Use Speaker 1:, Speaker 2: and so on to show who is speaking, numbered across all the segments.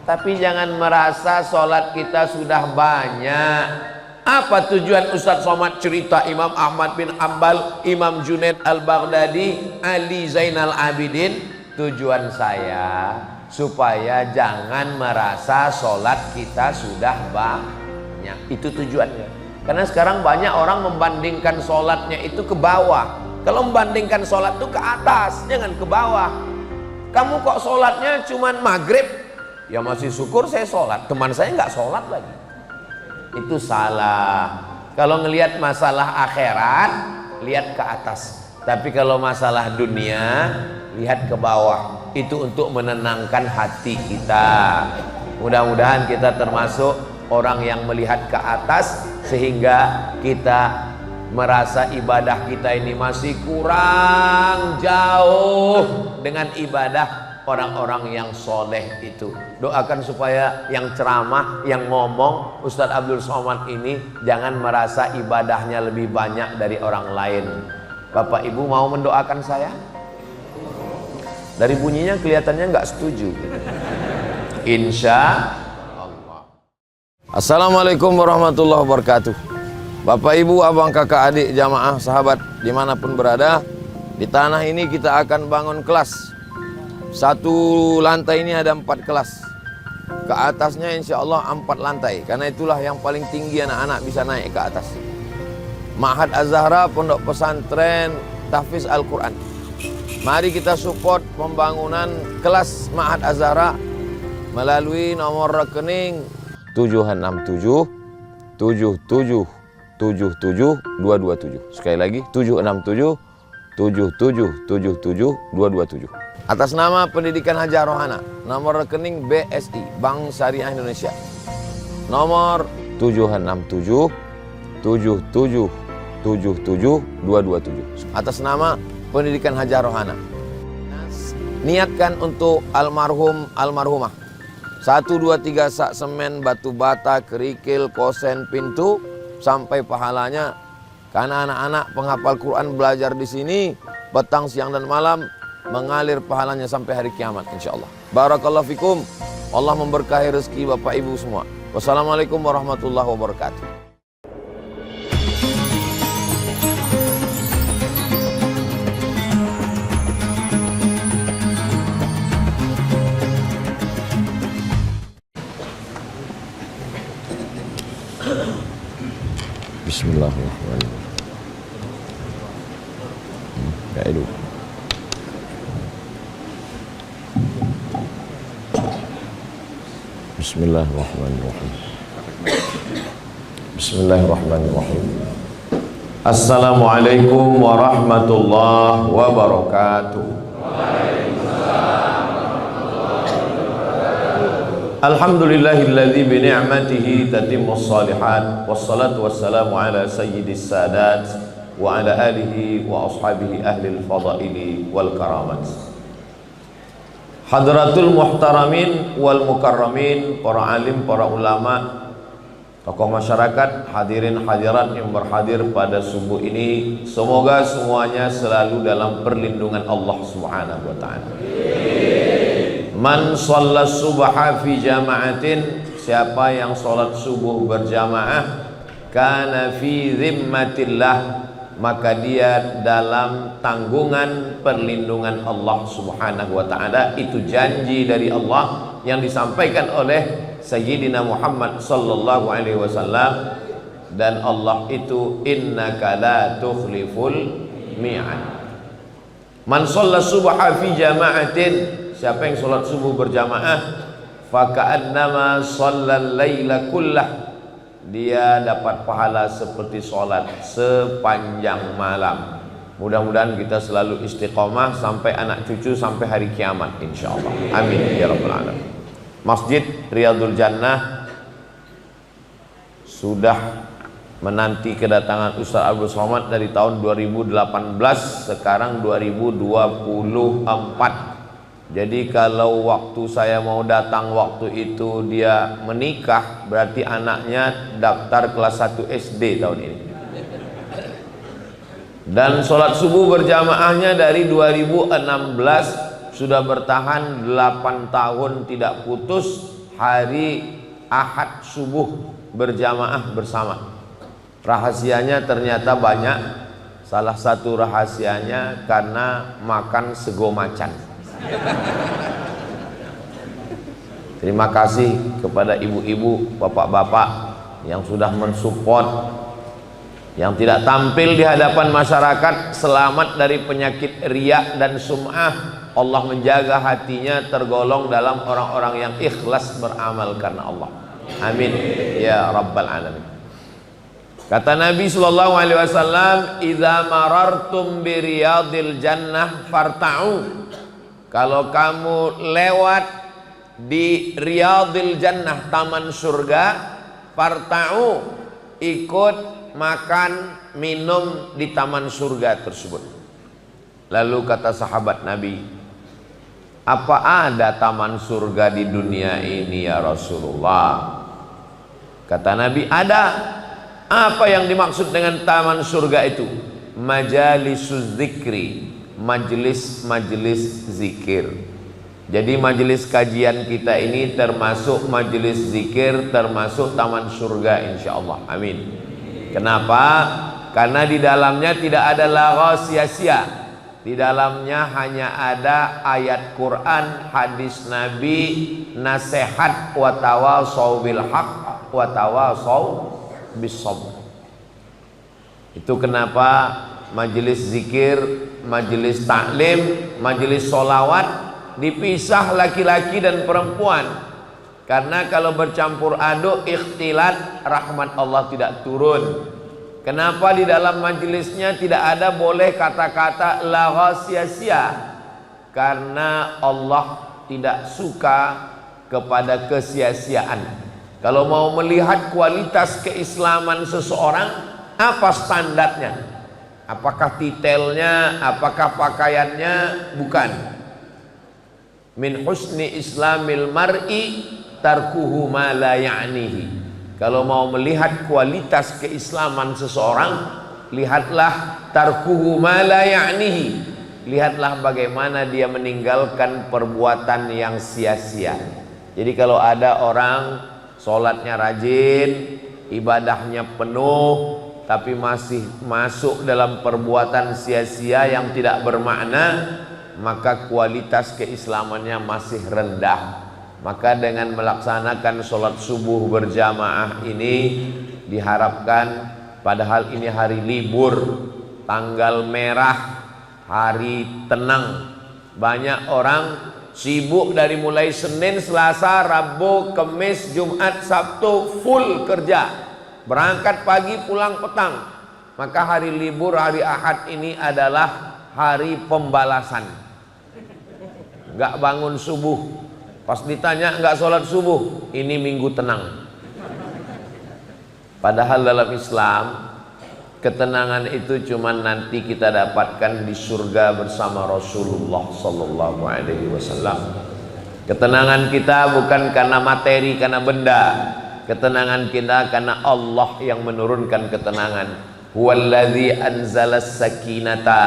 Speaker 1: Tapi jangan merasa sholat kita sudah banyak. Apa tujuan Ustadz Somad cerita Imam Ahmad bin Ambal, Imam Junaid Al-Baghdadi, Ali Zainal Abidin? Tujuan saya supaya jangan merasa sholat kita sudah banyak. Itu tujuannya. Karena sekarang banyak orang membandingkan sholatnya itu ke bawah. Kalau membandingkan sholat itu ke atas, jangan ke bawah. Kamu kok sholatnya cuman maghrib? Ya masih syukur saya sholat, teman saya nggak sholat lagi. Itu salah. Kalau ngelihat masalah akhirat, lihat ke atas. Tapi kalau masalah dunia, lihat ke bawah. Itu untuk menenangkan hati kita. Mudah-mudahan kita termasuk orang yang melihat ke atas, sehingga kita merasa ibadah kita ini masih kurang jauh dengan ibadah orang-orang yang soleh itu. Doakan supaya yang ceramah, yang ngomong Ustadz Abdul Somad ini jangan merasa ibadahnya lebih banyak dari orang lain. Bapak Ibu mau mendoakan saya? Dari bunyinya kelihatannya nggak setuju. Insya Allah. Assalamualaikum warahmatullahi wabarakatuh. Bapak Ibu, abang, kakak, adik, jamaah, sahabat dimanapun berada, di tanah ini kita akan bangun kelas. Satu lantai ini ada 4 kelas. Ke atasnya insya Allah 4 lantai. Karena itulah yang paling tinggi anak-anak bisa naik ke atas. Ma'had Az-Zahra, pondok pesantren tahfiz Al-Quran. Mari kita support pembangunan kelas Ma'had Az-Zahra melalui nomor rekening 767 77 77 227. Sekali lagi 767 77 77 227. Atas nama Pendidikan Hajar Rohana, nomor rekening BSI, Bank Syariah Indonesia, nomor 767 77 77 227. Atas nama Pendidikan Hajar Rohana. Niatkan untuk almarhum almarhumah. 1, 2, 3 sak semen, batu bata, kerikil, kosen, pintu, sampai pahalanya. Karena anak-anak penghafal Quran belajar di sini petang, siang dan malam, mengalir pahalanya sampai hari kiamat insyaallah. Barakallahu fikum. Allah memberkahi rezeki Bapak Ibu semua. Wassalamualaikum warahmatullahi wabarakatuh. Bismillahirrahmanirrahim. Ya itu. Bismillahirrahmanirrahim. Bismillahirrahmanirrahim. Assalamualaikum warahmatullahi wabarakatuh. Alhamdulillahilladzi bi ni'matihi tatimmus shalihat, wassalatu wassalamu ala sayyidis sadat wa ala alihi wa ashabihi ahlil fadaili wal karamat. Hadratul muhtaramin wal mukarramin, para alim, para ulama, tokoh masyarakat, hadirin hadirat yang berhadir pada subuh ini, semoga semuanya selalu dalam perlindungan Allah Subhanahu wa taala. Man shalla subha fi jama'atin, siapa yang salat subuh berjamaah, kana fi zimmatillah, maka dia dalam tanggungan perlindungan Allah Subhanahu wa ta'ala. Itu janji dari Allah yang disampaikan oleh Sayyidina Muhammad sallallahu alaihi wasallam. Dan Allah itu innaka la tukhliful mi'ad. Man shalla subha fi jama'atin, siapa yang sholat subuh berjamaah, faka'annama shallal laila kullah, dia dapat pahala seperti sholat sepanjang malam. Mudah-mudahan kita selalu istiqomah sampai anak cucu, sampai hari kiamat insyaallah. Amin ya rabbal alamin. Masjid Riyadul Jannah sudah menanti kedatangan Ustadz Abdul Somad dari tahun 2018, sekarang 2024. Jadi kalau waktu saya mau datang waktu itu dia menikah, berarti anaknya daftar kelas 1 SD tahun ini. Dan sholat subuh berjamaahnya dari 2016 sudah bertahan 8 tahun tidak putus. hari Ahad subuh berjamaah bersama. Rahasianya ternyata banyak. Salah satu rahasianya karena makan sego macan. Terima kasih kepada ibu-ibu, bapak-bapak yang sudah mensupport, yang tidak tampil di hadapan masyarakat, selamat dari penyakit riya dan sum'ah. Allah menjaga hatinya tergolong dalam orang-orang yang ikhlas beramal karena Allah. Amin ya rabbal alamin. Kata Nabi sallallahu alaihi wasallam, "Idza marartum bi riyadil jannah farta'u." Kalau kamu lewat di riyadil jannah, taman surga, farta'u, ikut makan minum di taman surga tersebut. Lalu kata sahabat Nabi, "Apa ada taman surga di dunia ini ya Rasulullah?" Kata Nabi, "Ada." Apa yang dimaksud dengan taman surga itu? Majalisuz zikri, majelis-majelis zikir. Jadi majelis kajian kita ini termasuk majelis zikir, termasuk taman surga insyaallah. Amin. Kenapa? Karena di dalamnya tidak ada lagha sia-sia. Di dalamnya hanya ada ayat Quran, hadis Nabi, nasihat, wa tawasau bil haq wa tawasau bis sabr. Itu kenapa majelis zikir, majelis taklim, majelis solawat dipisah laki-laki dan perempuan. Karena kalau bercampur aduk, ikhtilat, rahmat Allah tidak turun. Kenapa di dalam majelisnya tidak ada boleh kata-kata lagha sia-sia? Karena Allah tidak suka kepada kesia-siaan. Kalau mau melihat kualitas keislaman seseorang, apa standarnya? Apakah titelnya, apakah pakaiannya? Bukan. Min husni islamil mar'i tarkuhu ma la ya'nihi. Kalau mau melihat kualitas keislaman seseorang, lihatlah tarkuhu ma la ya'nihi. Lihatlah bagaimana dia meninggalkan perbuatan yang sia-sia. Jadi kalau ada orang sholatnya rajin, ibadahnya penuh, tapi masih masuk dalam perbuatan sia-sia yang tidak bermakna, maka kualitas keislamannya masih rendah. Maka dengan melaksanakan sholat subuh berjamaah ini diharapkan, padahal ini hari libur, tanggal merah, hari tenang, banyak orang sibuk dari mulai Senin, Selasa, Rabu, Kamis, Jumat, Sabtu, full kerja, berangkat pagi pulang petang. Maka hari libur, hari Ahad ini adalah hari pembalasan. Gak bangun subuh, pas ditanya gak sholat subuh, ini minggu tenang. Padahal dalam Islam, ketenangan itu cuma nanti kita dapatkan di surga bersama Rasulullah sallallahu alaihi wasallam. Ketenangan kita bukan karena materi, karena benda. Ketenangan kita karena Allah yang menurunkan ketenangan. Huwallazi anzalas sakinata.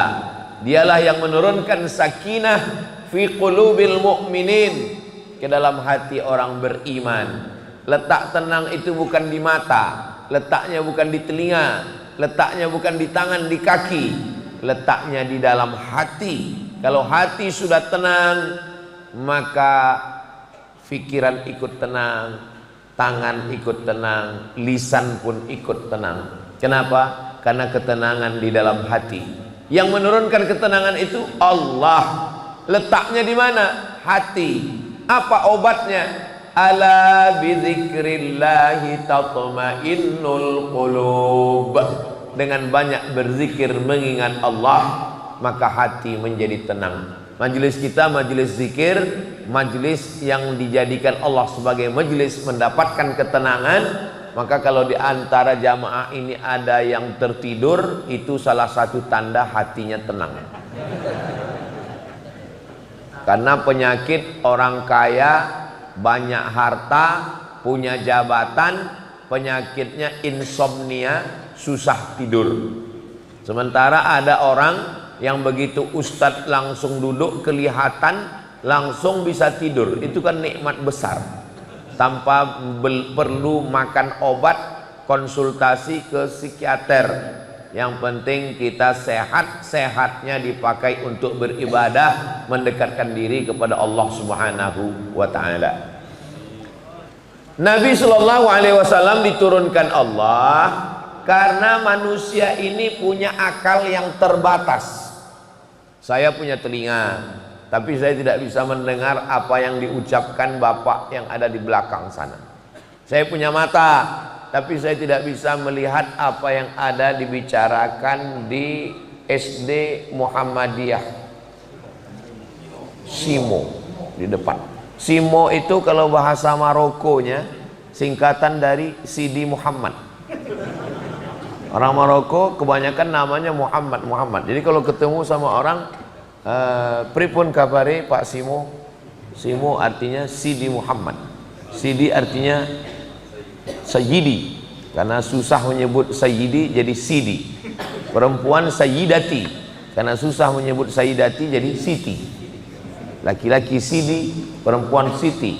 Speaker 1: Dialah yang menurunkan sakinah fi qulubil mu'minin, ke dalam hati orang beriman. Letak tenang itu bukan di mata, letaknya bukan di telinga, letaknya bukan di tangan, di kaki, letaknya di dalam hati. Kalau hati sudah tenang, maka pikiran ikut tenang, tangan ikut tenang, lisan pun ikut tenang. Kenapa? Karena ketenangan di dalam hati. Yang menurunkan ketenangan itu Allah. Letaknya di mana? Hati. Apa obatnya? Ala bidzikrillahi tatmainnul qulub. Dengan banyak berzikir mengingat Allah, maka hati menjadi tenang. Majelis kita majelis zikir, majelis yang dijadikan Allah sebagai majelis mendapatkan ketenangan. Maka kalau di antara jamaah ini ada yang tertidur, itu salah satu tanda hatinya tenang. Karena penyakit orang kaya, banyak harta, punya jabatan, penyakitnya insomnia, susah tidur. Sementara ada orang yang begitu ustadz langsung duduk, kelihatan langsung bisa tidur. Itu kan nikmat besar. tanpa perlu makan obat, konsultasi ke psikiater. Yang penting kita sehat, sehatnya dipakai untuk beribadah, mendekatkan diri kepada Allah Subhanahu wa taala. Nabi Shallallahu Alaihi Wasallam diturunkan Allah karena manusia ini punya akal yang terbatas. Saya punya telinga, tapi saya tidak bisa mendengar apa yang diucapkan bapak yang ada di belakang sana. Saya punya mata, tapi saya tidak bisa melihat apa yang ada dibicarakan di SD Muhammadiyah Simo di depan. Simo itu kalau bahasa Marokonya singkatan dari Sidi Muhammad. Orang Maroko kebanyakan namanya Muhammad. Jadi kalau ketemu sama orang, pripun kabare Pak Simo? Simo artinya Sidi Muhammad. Sidi artinya Sayyidi, karena susah menyebut Sayyidi jadi Sidi. Perempuan Sayyidati, karena susah menyebut Sayyidati jadi Siti. Laki-laki Sidi, perempuan Siti.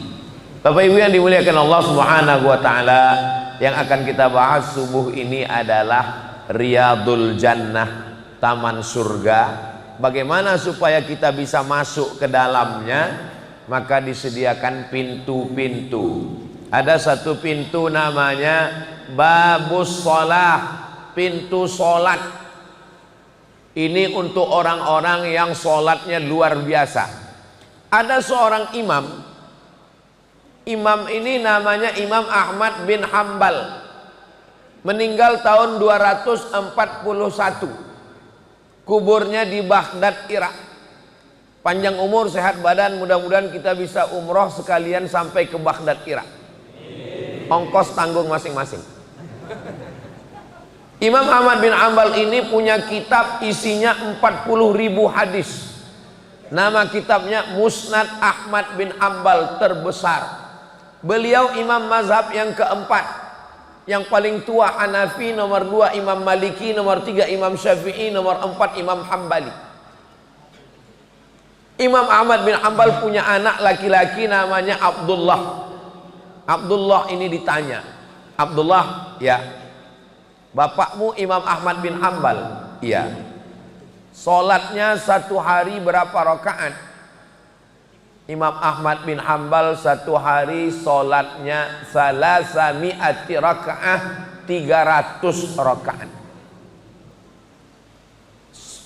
Speaker 1: Bapak Ibu yang dimuliakan Allah Subhanahu wa taala, yang akan kita bahas subuh ini adalah Riyadul Jannah, taman surga. Bagaimana supaya kita bisa masuk ke dalamnya? Maka disediakan pintu-pintu. Ada satu pintu namanya Babus Shalah, pintu solat. Ini untuk orang-orang yang solatnya luar biasa. Ada seorang imam. Imam ini namanya Imam Ahmad bin Hambal. Meninggal tahun 241. Kuburnya di Baghdad, Irak. Panjang umur, sehat badan, mudah-mudahan kita bisa umroh sekalian sampai ke Baghdad, Irak. Ongkos tanggung masing-masing. Imam Ahmad bin Hambal ini punya kitab isinya 40.000 hadis. Nama kitabnya Musnad Ahmad bin Hambal, terbesar. Beliau imam mazhab yang keempat. Yang paling tua Hanafi, nomor 2 Imam Maliki, nomor 3 Imam Syafi'i, nomor 4 Imam Hambali. Imam Ahmad bin Hambal punya anak laki-laki namanya Abdullah. Abdullah ini ditanya, Abdullah, ya, bapakmu Imam Ahmad bin Hambal? Iya. Solatnya satu hari berapa rakaat? Imam Ahmad bin Hambal satu hari solatnya salasami'ati rakaah, 300 rakaat.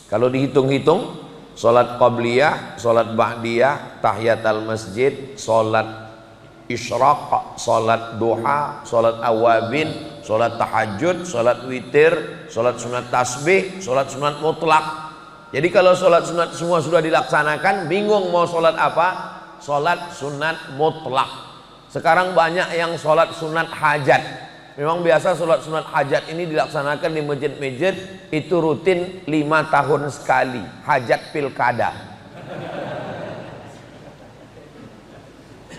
Speaker 1: Kalau dihitung-hitung, solat qabliyah, solat ba'diyah, tahiyatul masjid, solat isyraq, solat duha, solat awabin, solat tahajud, solat witir, solat sunat tasbih, solat sunat mutlak. Jadi kalau solat sunat semua sudah dilaksanakan, bingung mau solat apa? Solat sunat mutlak. Sekarang banyak yang solat sunat hajat. Memang biasa solat sunat hajat ini dilaksanakan di masjid-masjid, itu rutin 5 tahun sekali. Hajat pilkada.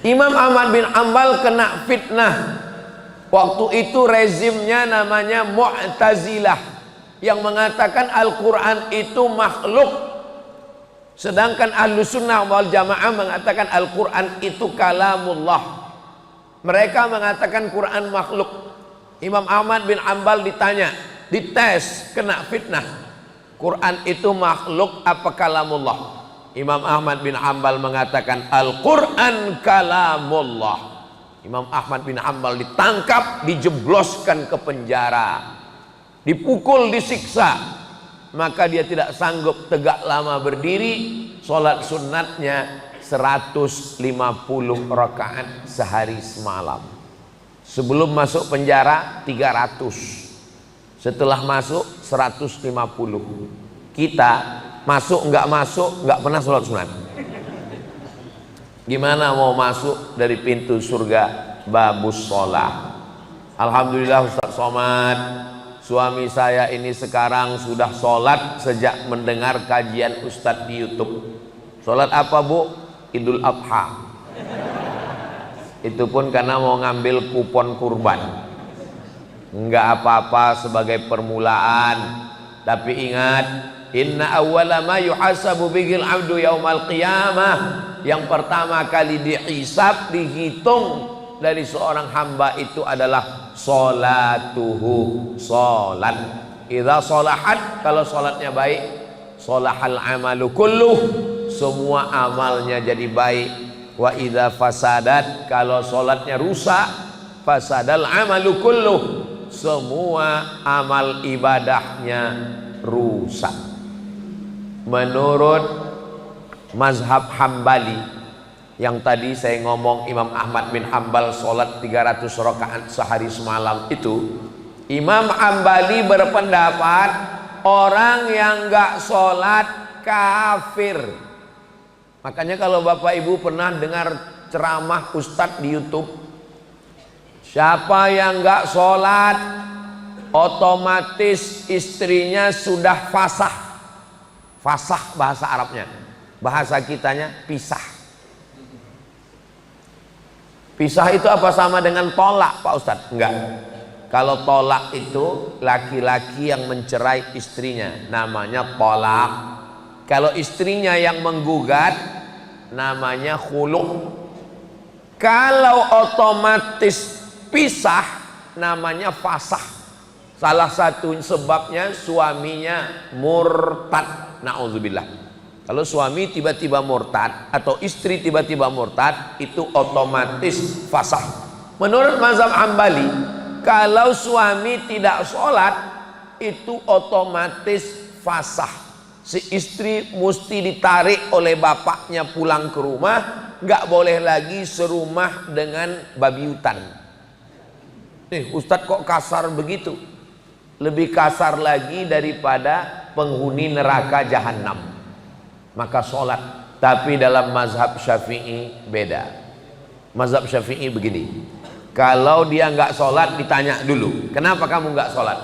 Speaker 1: Imam Ahmad bin Hambal kena fitnah. Waktu itu rezimnya namanya Mu'tazilah, yang mengatakan Al-Quran itu makhluk. Sedangkan Ahlus Sunnah wal Jamaah mengatakan Al-Quran itu kalamullah. Mereka mengatakan Quran makhluk. Imam Ahmad bin Hambal ditanya, dites, kena fitnah. Quran itu makhluk apa kalamullah? Imam Ahmad bin Hambal mengatakan Al-Quran kalamullah. Imam Ahmad bin Hambal ditangkap, dijebloskan ke penjara, dipukul, disiksa. Maka dia tidak sanggup tegak lama berdiri. Sholat sunatnya 150 rakaat sehari semalam. Sebelum masuk penjara 300, setelah masuk 150. Kita masuk nggak pernah sholat sunat. Gimana mau masuk dari pintu surga Babus Shalah? Alhamdulillah Ustaz Somad, suami saya ini sekarang sudah sholat sejak mendengar kajian Ustadz di YouTube. Sholat apa Bu? Idul Adha. Itu pun karena mau ngambil kupon kurban. Enggak apa-apa sebagai permulaan. Tapi ingat, inna awwala ma yuhasabu bihil abdu yaumal qiyamah. Yang pertama kali dihisab, dihitung dari seorang hamba itu adalah sholatuhu, sholat. Idza sholahat, kalau sholatnya baik, sholahal amalu kulluh, semua amalnya jadi baik. Wa idza fasadat, kalau sholatnya rusak, fasadal amalu kulluh, semua amal ibadahnya rusak. Menurut mazhab Hambali, yang tadi saya ngomong Imam Ahmad bin Hambal sholat 300 rakaat sehari semalam itu, Imam Hambali berpendapat orang yang gak sholat kafir. Makanya kalau Bapak Ibu pernah dengar ceramah Ustadz di YouTube, siapa yang gak sholat otomatis istrinya sudah fasah. Fasah bahasa Arabnya, bahasa kitanya pisah. Pisah itu apa sama dengan tolak Pak Ustadz? Enggak. Kalau tolak itu laki-laki yang mencerai istrinya, namanya tolak. Kalau istrinya yang menggugat, namanya khulu'. Kalau otomatis pisah, namanya fasah. Salah satu sebabnya suaminya murtad. Na'udzubillah. Kalau suami tiba-tiba murtad atau istri tiba-tiba murtad, itu otomatis fasah. Menurut mazhab Hambali, kalau suami tidak sholat, itu otomatis fasah. Si istri mesti ditarik oleh bapaknya pulang ke rumah, nggak boleh lagi serumah dengan babi hutan. Ustadz kok kasar begitu? Lebih kasar lagi daripada penghuni neraka jahanam. Maka sholat. Tapi dalam mazhab Syafi'i beda. Mazhab Syafi'i begini, kalau dia nggak sholat ditanya dulu, kenapa kamu nggak sholat?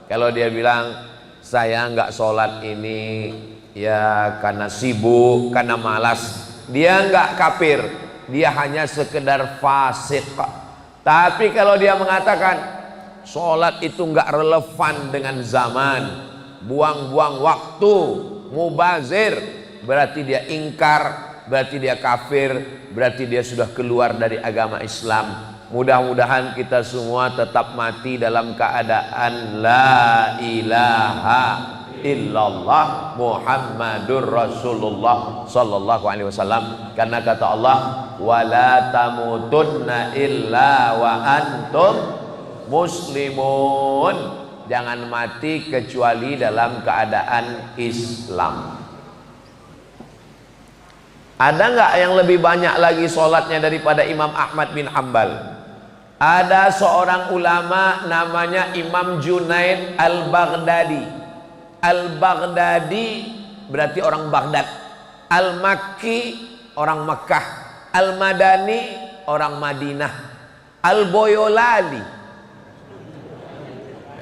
Speaker 1: Kalau dia bilang saya nggak sholat ini ya karena sibuk, karena malas, dia nggak kafir, dia hanya sekedar fasik. Tapi kalau dia mengatakan sholat itu nggak relevan dengan zaman, buang-buang waktu, mubazir, berarti dia ingkar, berarti dia kafir, berarti dia sudah keluar dari agama Islam. Mudah-mudahan kita semua tetap mati dalam keadaan la ilaha illallah Muhammadur Rasulullah sallallahu alaihi wasallam. Karena kata Allah, wala tamutunna illa wa antum muslimun. Jangan mati kecuali dalam keadaan Islam. Ada nggak yang lebih banyak lagi sholatnya daripada Imam Ahmad bin Hambal? Ada seorang ulama namanya Imam Junaid Al-Baghdadi. Al-Baghdadi berarti orang Baghdad. Al-Makki orang Mekah. Al-Madani orang Madinah. Al-Boyolali,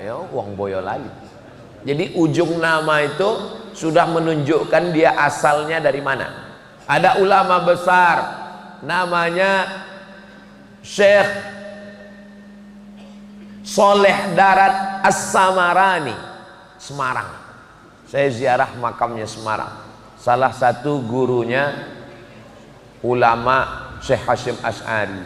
Speaker 1: ayo uang Boyolali. Jadi ujung nama itu sudah menunjukkan dia asalnya dari mana. Ada ulama besar namanya Syekh Soleh Darat As-Samarani, Semarang. Saya ziarah makamnya Semarang. Salah satu gurunya ulama Syekh Hashim Asy'ari,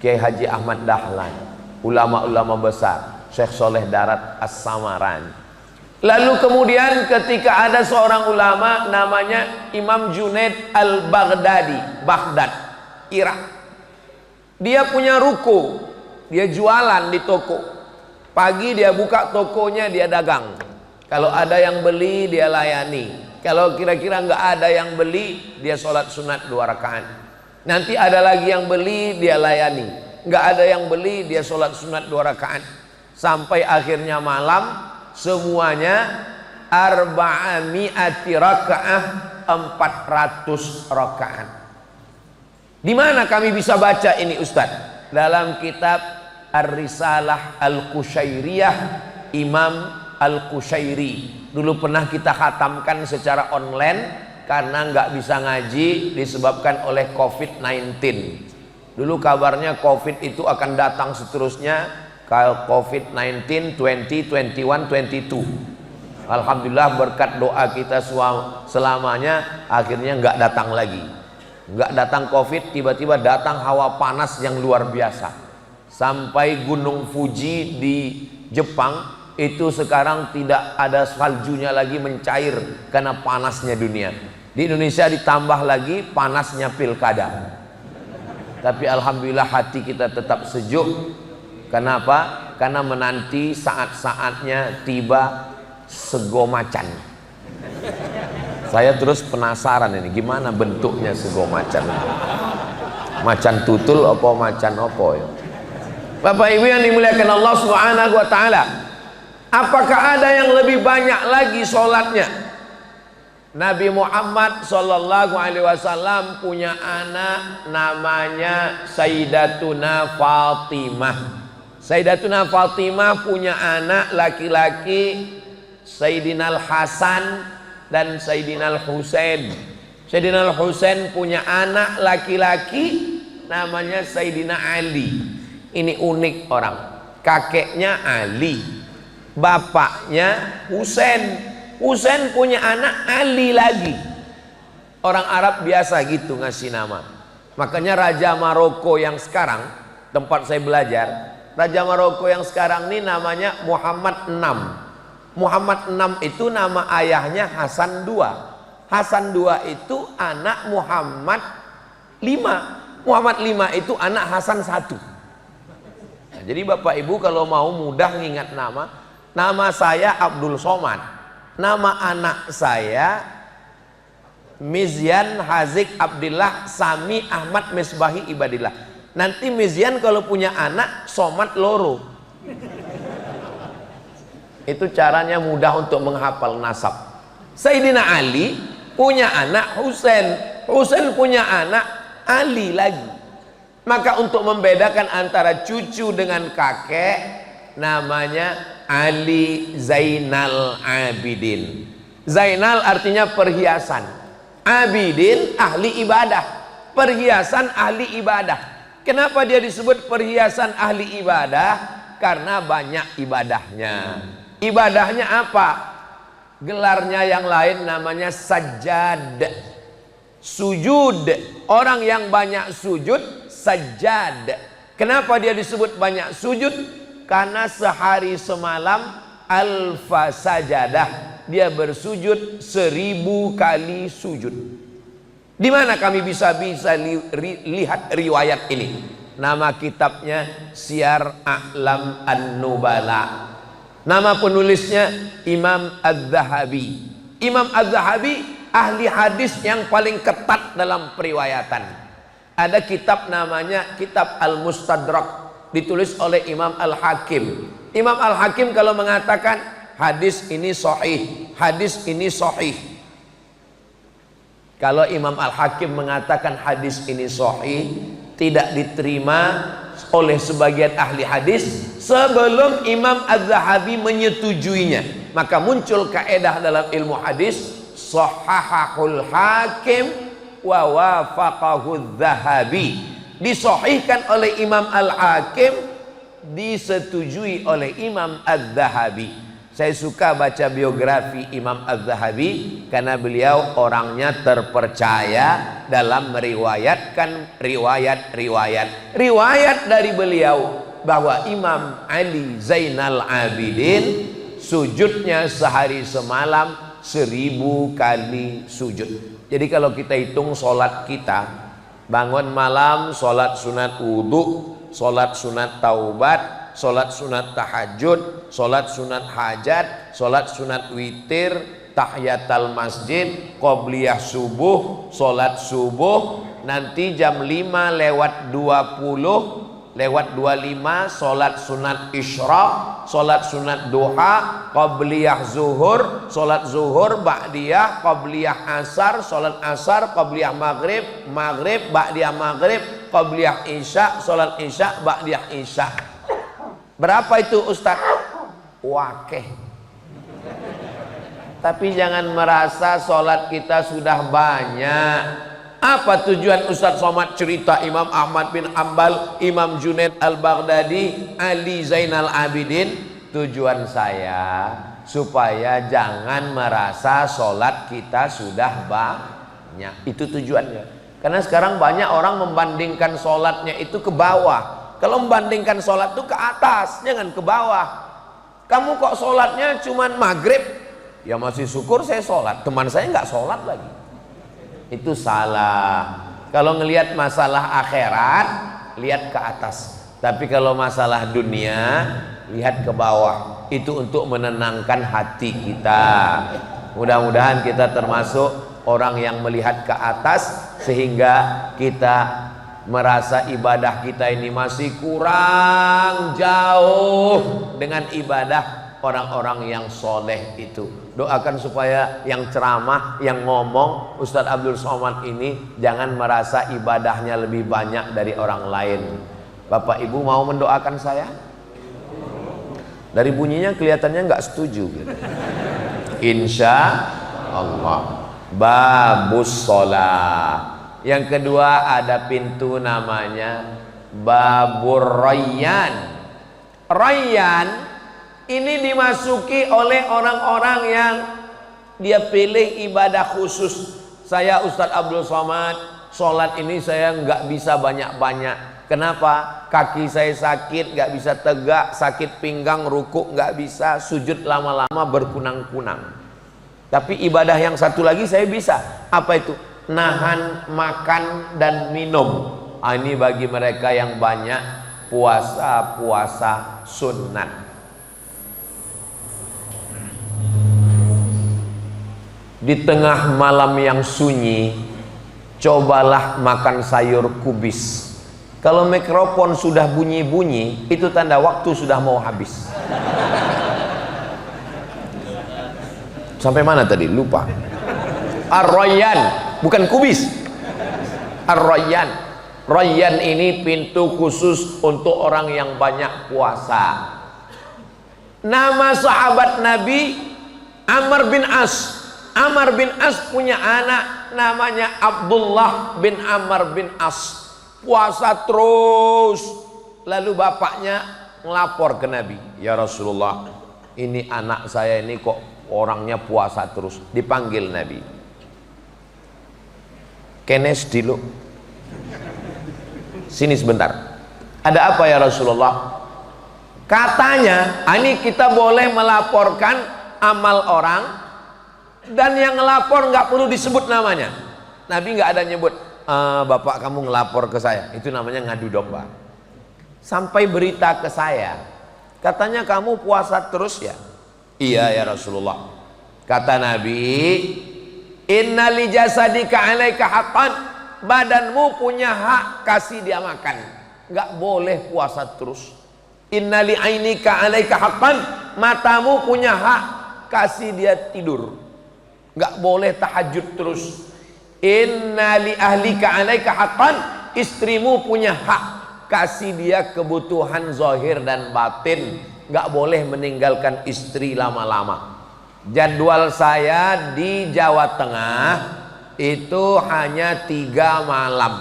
Speaker 1: Kiai Haji Ahmad Dahlan, ulama-ulama besar, Syekh Soleh Darat As-Samarani. Lalu kemudian ketika ada seorang ulama namanya Imam Junaid Al-Baghdadi, Baghdad, Irak. Dia punya ruko, dia jualan di toko. Pagi dia buka tokonya, dia dagang. Kalau ada yang beli dia layani. Kalau kira-kira nggak ada yang beli, dia sholat sunat 2 rakaat. Nanti ada lagi yang beli, dia layani. Nggak ada yang beli, dia sholat sunat 2 rakaat. Sampai akhirnya malam, semuanya arba'ami'ati rakaah, 400 rakaat. Di mana kami bisa baca ini Ustadz? Dalam kitab Ar-Risalah Al-Qushairiyah Imam Al-Qushairi. Dulu pernah kita khatamkan secara online karena nggak bisa ngaji disebabkan oleh COVID-19. Dulu kabarnya COVID itu akan datang seterusnya, kalau COVID-19 2021 22. Alhamdulillah berkat doa kita selamanya akhirnya nggak datang lagi. Nggak datang COVID, tiba-tiba datang hawa panas yang luar biasa. Sampai Gunung Fuji di Jepang itu sekarang tidak ada saljunya lagi, mencair karena panasnya dunia. Di Indonesia ditambah lagi panasnya pilkada. Tapi alhamdulillah hati kita tetap sejuk. Kenapa? Karena menanti saat-saatnya tiba sego macan. Saya terus penasaran ini gimana bentuknya sego macan. Macan tutul apa macan apa ya? Bapak Ibu yang dimuliakan Allah Subhanahu wa taala. Apakah ada yang lebih banyak lagi sholatnya? Nabi Muhammad sallallahu alaihi wasallam punya anak namanya Sayyidatuna Fatimah. Sayyidatuna Fatimah punya anak laki-laki Sayyidina Hasan dan Sayyidina Husain. Sayyidina Husain punya anak laki-laki namanya Sayyidina Ali. Ini unik orang. Kakeknya Ali, bapaknya Husain. Husain punya anak Ali lagi. Orang Arab biasa gitu ngasih nama. Makanya Raja Maroko yang sekarang, tempat saya belajar, Raja Maroko yang sekarang ini namanya Muhammad VI. Muhammad VI itu nama ayahnya Hasan II. Hasan II itu anak Muhammad V. Muhammad V itu anak Hasan I. Nah, jadi Bapak Ibu kalau mau mudah ngingat nama saya Abdul Somad. Nama anak saya Mizyan Hazik Abdillah Sami Ahmad Misbahi Ibadillah. Nanti Mizyan kalau punya anak Somad loro. Itu caranya mudah untuk menghafal nasab. Sayyidina Ali punya anak Husain. Husain punya anak Ali lagi. Maka untuk membedakan antara cucu dengan kakek, namanya Ali Zainal Abidin. Zainal artinya perhiasan, Abidin ahli ibadah. Perhiasan ahli ibadah. Kenapa dia disebut perhiasan ahli ibadah? Karena banyak ibadahnya. Ibadahnya apa? Gelarnya yang lain namanya sajjad, sujud. Orang yang banyak sujud sajjad. Kenapa dia disebut banyak sujud? Karena sehari semalam alfa sajadah, dia bersujud 1000 kali sujud. Di mana kami bisa lihat riwayat ini? Nama kitabnya Syiar A'lam An-Nubala. Nama penulisnya Imam Az-Zahabi. Imam Az-Zahabi ahli hadis yang paling ketat dalam periwayatan. Ada kitab namanya Kitab Al-Mustadrak, ditulis oleh Imam Al-Hakim. Imam Al-Hakim kalau mengatakan hadis ini sahih, hadis ini sahih. Kalau Imam Al-Hakim mengatakan hadis ini sahih, tidak diterima oleh sebagian ahli hadis sebelum Imam Az-Zahabi menyetujuinya. Maka muncul kaedah dalam ilmu hadis, sahahahul hakim wa wafaqahul zahabi. Disahihkan oleh Imam Al-Hakim, disetujui oleh Imam Az-Zahabi. Saya suka baca biografi Imam Az-Zahabi karena beliau orangnya terpercaya dalam meriwayatkan riwayat dari beliau bahwa Imam Ali Zainal Abidin sujudnya sehari semalam 1000 kali sujud. Jadi kalau kita hitung sholat kita, bangun malam, sholat sunat wudhu, sholat sunat taubat, sholat sunat tahajud, sholat sunat hajat, sholat sunat witir, tahiyatul masjid, qobliyah subuh, sholat subuh, nanti jam 5:20 lewat 25 sholat sunat isyraq, sholat sunat duha, qabliyah zuhur, sholat zuhur, ba'diyah, qabliyah asar, sholat asar, qabliyah maghrib, maghrib, ba'diyah maghrib, qabliyah isya, sholat isya, ba'diyah isya. Berapa itu Ustaz? Wakeh. Tapi jangan merasa sholat kita sudah banyak. Apa tujuan Ustaz Somad cerita Imam Ahmad bin Ambal, Imam Junaid Al-Baghdadi, Ali Zainal Abidin? Tujuan saya supaya jangan merasa sholat kita sudah banyak. Itu tujuannya. Karena sekarang banyak orang membandingkan sholatnya itu ke bawah. Kalau membandingkan sholat itu ke atas, jangan ke bawah. Kamu kok sholatnya cuman maghrib? Ya masih syukur saya sholat, teman saya nggak sholat lagi. Itu salah. Kalau ngelihat masalah akhirat, lihat ke atas. Tapi kalau masalah dunia, lihat ke bawah. Itu untuk menenangkan hati kita. Mudah-mudahan kita termasuk orang yang melihat ke atas, sehingga kita merasa ibadah kita ini masih kurang jauh dengan ibadah orang-orang yang soleh itu. Doakan supaya yang ceramah, yang ngomong Ustadz Abdul Somad ini jangan merasa ibadahnya lebih banyak dari orang lain. Bapak Ibu mau mendoakan saya? Dari bunyinya kelihatannya nggak setuju gitu. Insya Allah. Babus sholat. Yang kedua ada pintu namanya Babur Rayyan. Rayyan ini dimasuki oleh orang-orang yang dia pilih ibadah khusus. Saya Ustadz Abdul Somad, sholat ini saya nggak bisa banyak-banyak. Kenapa? Kaki saya sakit, nggak bisa tegak, sakit pinggang, rukuk nggak bisa, sujud lama-lama berkunang-kunang. Tapi ibadah yang satu lagi saya bisa. Apa itu? Nahan makan dan minum. Ini bagi mereka yang banyak puasa sunnat. Di tengah malam yang sunyi, cobalah makan sayur kubis. Kalau mikrofon sudah bunyi-bunyi, itu tanda waktu sudah mau habis. Sampai mana tadi? Lupa. Ar-Rayyan, bukan kubis. Ar-Rayyan. Rayyan ini pintu khusus untuk orang yang banyak puasa. Nama sahabat Nabi Amr bin As. Amr bin As punya anak namanya Abdullah bin Amr bin As. Puasa terus. Lalu bapaknya ngelapor ke Nabi, ya Rasulullah, ini anak saya ini kok orangnya puasa terus. Dipanggil Nabi. Kenes dulu. Sini sebentar. Ada apa ya Rasulullah? Katanya, ini kita boleh melaporkan amal orang, dan yang ngelapor nggak perlu disebut namanya. Nabi nggak ada nyebut, bapak kamu ngelapor ke saya. Itu namanya ngadu domba. Sampai berita ke saya, katanya kamu puasa terus ya? Iya ya Rasulullah. Kata Nabi, inna li jasadika alaika haqqan. Badanmu punya hak, kasih dia makan. Nggak boleh puasa terus. Inna li ainika alaika haqqan. Matamu punya hak, kasih dia tidur. Nggak boleh tahajud terus. Inna li ahlika alaika haqqan. Istrimu punya hak, kasih dia kebutuhan zahir dan batin. Nggak boleh meninggalkan istri lama-lama. Jadwal saya di Jawa Tengah itu hanya 3 malam.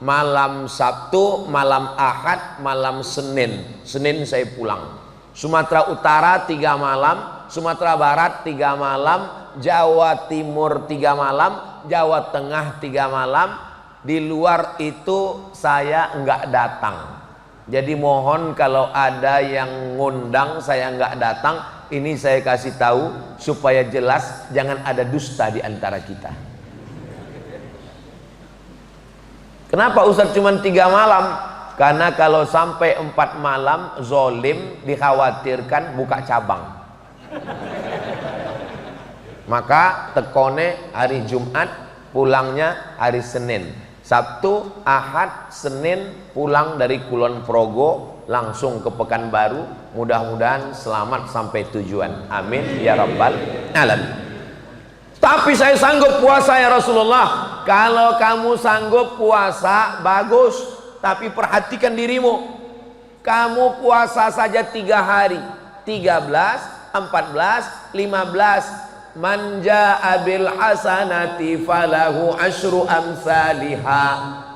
Speaker 1: Malam Sabtu, malam Ahad, malam Senin. Senin saya pulang. Sumatera Utara 3 malam, Sumatera Barat 3 malam, Jawa Timur 3 malam, Jawa Tengah 3 malam. Di luar itu saya enggak datang. Jadi mohon kalau ada yang ngundang saya enggak datang, ini saya kasih tahu supaya jelas, jangan ada dusta di antara kita. Kenapa Ustaz cuma 3 malam? Karena kalau sampai 4 malam zolim, dikhawatirkan buka cabang. Maka tekone hari Jumat, pulangnya hari Senin. Sabtu, Ahad, Senin pulang dari Kulon Progo langsung ke Pekanbaru. Mudah-mudahan selamat sampai tujuan. Amin ya rabbal alamin. Tapi saya sanggup puasa ya Rasulullah. Kalau kamu sanggup puasa bagus, tapi perhatikan dirimu. Kamu puasa saja 3 hari, 13, 14, 15. Man jaa bil hasanati falahu asyru amsalihha.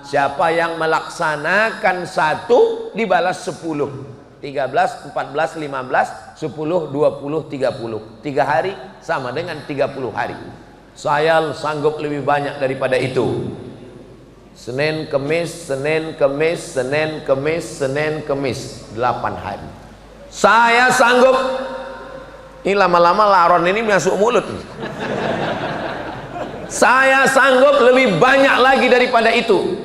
Speaker 1: Siapa yang melaksanakan 1 dibalas 10. 13, 14, 15, 10, 20, 30. 3 hari sama dengan 30 hari. Saya sanggup lebih banyak daripada itu. Senin, Kemis, Senin, Kemis, Senin, Kemis, Senin, Kemis, 8 hari. Saya sanggup. Ini lama-lama laron ini masuk mulut. Saya sanggup lebih banyak lagi daripada itu.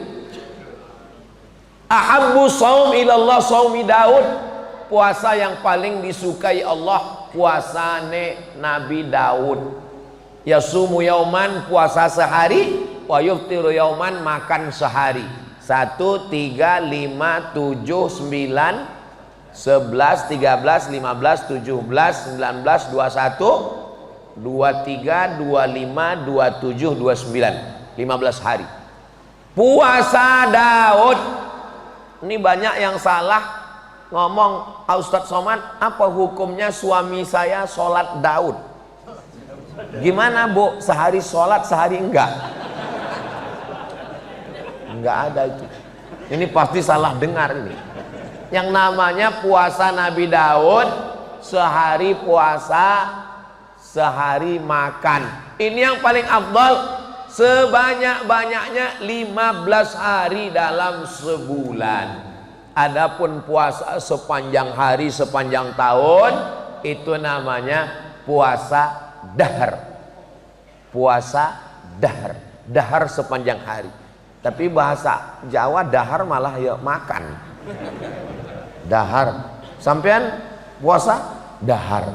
Speaker 1: Ahabbu shaum ilallah shaumi Daud. Puasa yang paling disukai Allah puasane Nabi Daud. Yasumu yauman, puasa sehari, wa yuftiru yauman, makan sehari. 1, 3, 5, 7, 9, 11, 13, 15, 17, 19, 21, 23, 25, 27, 29, 15 hari puasa Daud. Ini banyak yang salah ngomong, Ustadz Somad, apa hukumnya suami saya sholat Daud? Gimana Bu, sehari sholat sehari enggak? Enggak ada itu. Ini pasti salah dengar ini. Yang namanya puasa Nabi Daud, sehari puasa, sehari makan. Ini yang paling afdal. Sebanyak-banyaknya 15 hari dalam sebulan. Adapun puasa sepanjang hari, sepanjang tahun, itu namanya puasa dahar. Puasa dahar. Dahar sepanjang hari. Tapi bahasa Jawa dahar malah ya makan. Dahar. Sampean puasa dahar.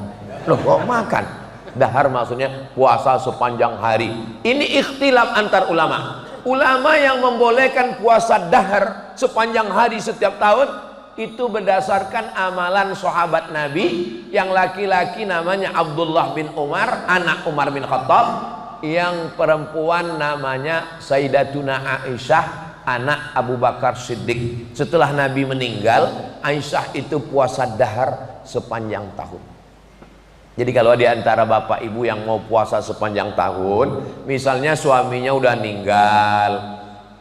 Speaker 1: Loh kok makan? Dahar maksudnya puasa sepanjang hari. Ini ikhtilaf antar ulama. Ulama yang membolehkan puasa dahar sepanjang hari setiap tahun itu berdasarkan amalan sahabat Nabi. Yang laki-laki namanya Abdullah bin Umar, anak Umar bin Khattab. Yang perempuan namanya Sayyidatuna Aisyah, anak Abu Bakar Siddiq. Setelah Nabi meninggal, Aisyah itu puasa dahar sepanjang tahun. Jadi kalau di antara bapak ibu yang mau puasa sepanjang tahun, misalnya suaminya udah meninggal,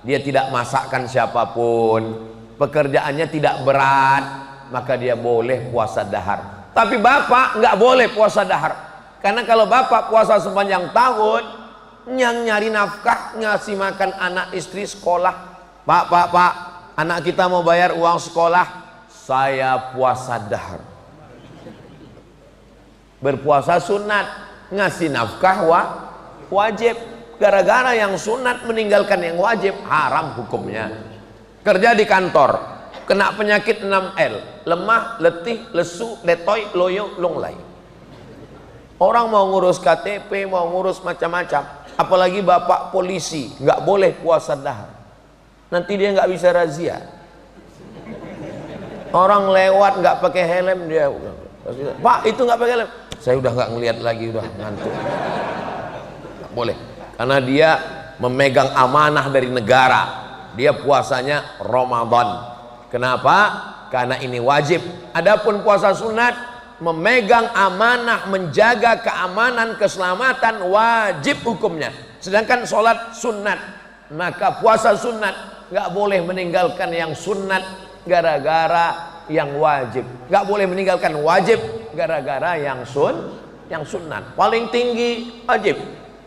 Speaker 1: dia tidak masakkan siapapun, pekerjaannya tidak berat, maka dia boleh puasa dahar. Tapi bapak nggak boleh puasa dahar, karena kalau bapak puasa sepanjang tahun, yang nyari nafkah, ngasih makan anak istri sekolah, Pak, anak kita mau bayar uang sekolah, saya puasa dahar. Berpuasa sunat, ngasih nafkah wajib. Gara-gara yang sunat meninggalkan yang wajib, haram hukumnya. Kerja di kantor, kena penyakit 6L, lemah, letih, lesu, letoy, loyo, longlai. Orang mau ngurus KTP, mau ngurus macam-macam, apalagi bapak polisi, nggak boleh puasa dahar. Nanti dia nggak bisa razia. Orang lewat nggak pakai helm, dia, Pak itu nggak pakai helm. Saya udah nggak ngelihat lagi, udah ngantuk. Nggak boleh, karena dia memegang amanah dari negara. Dia puasanya Ramadan. Kenapa? Karena ini wajib. Adapun puasa sunat, memegang amanah, menjaga keamanan, keselamatan, wajib hukumnya. Sedangkan sholat sunat, maka puasa sunat nggak boleh meninggalkan yang sunat gara-gara yang wajib. Nggak boleh meninggalkan wajib gara-gara yang sunat. Paling tinggi wajib,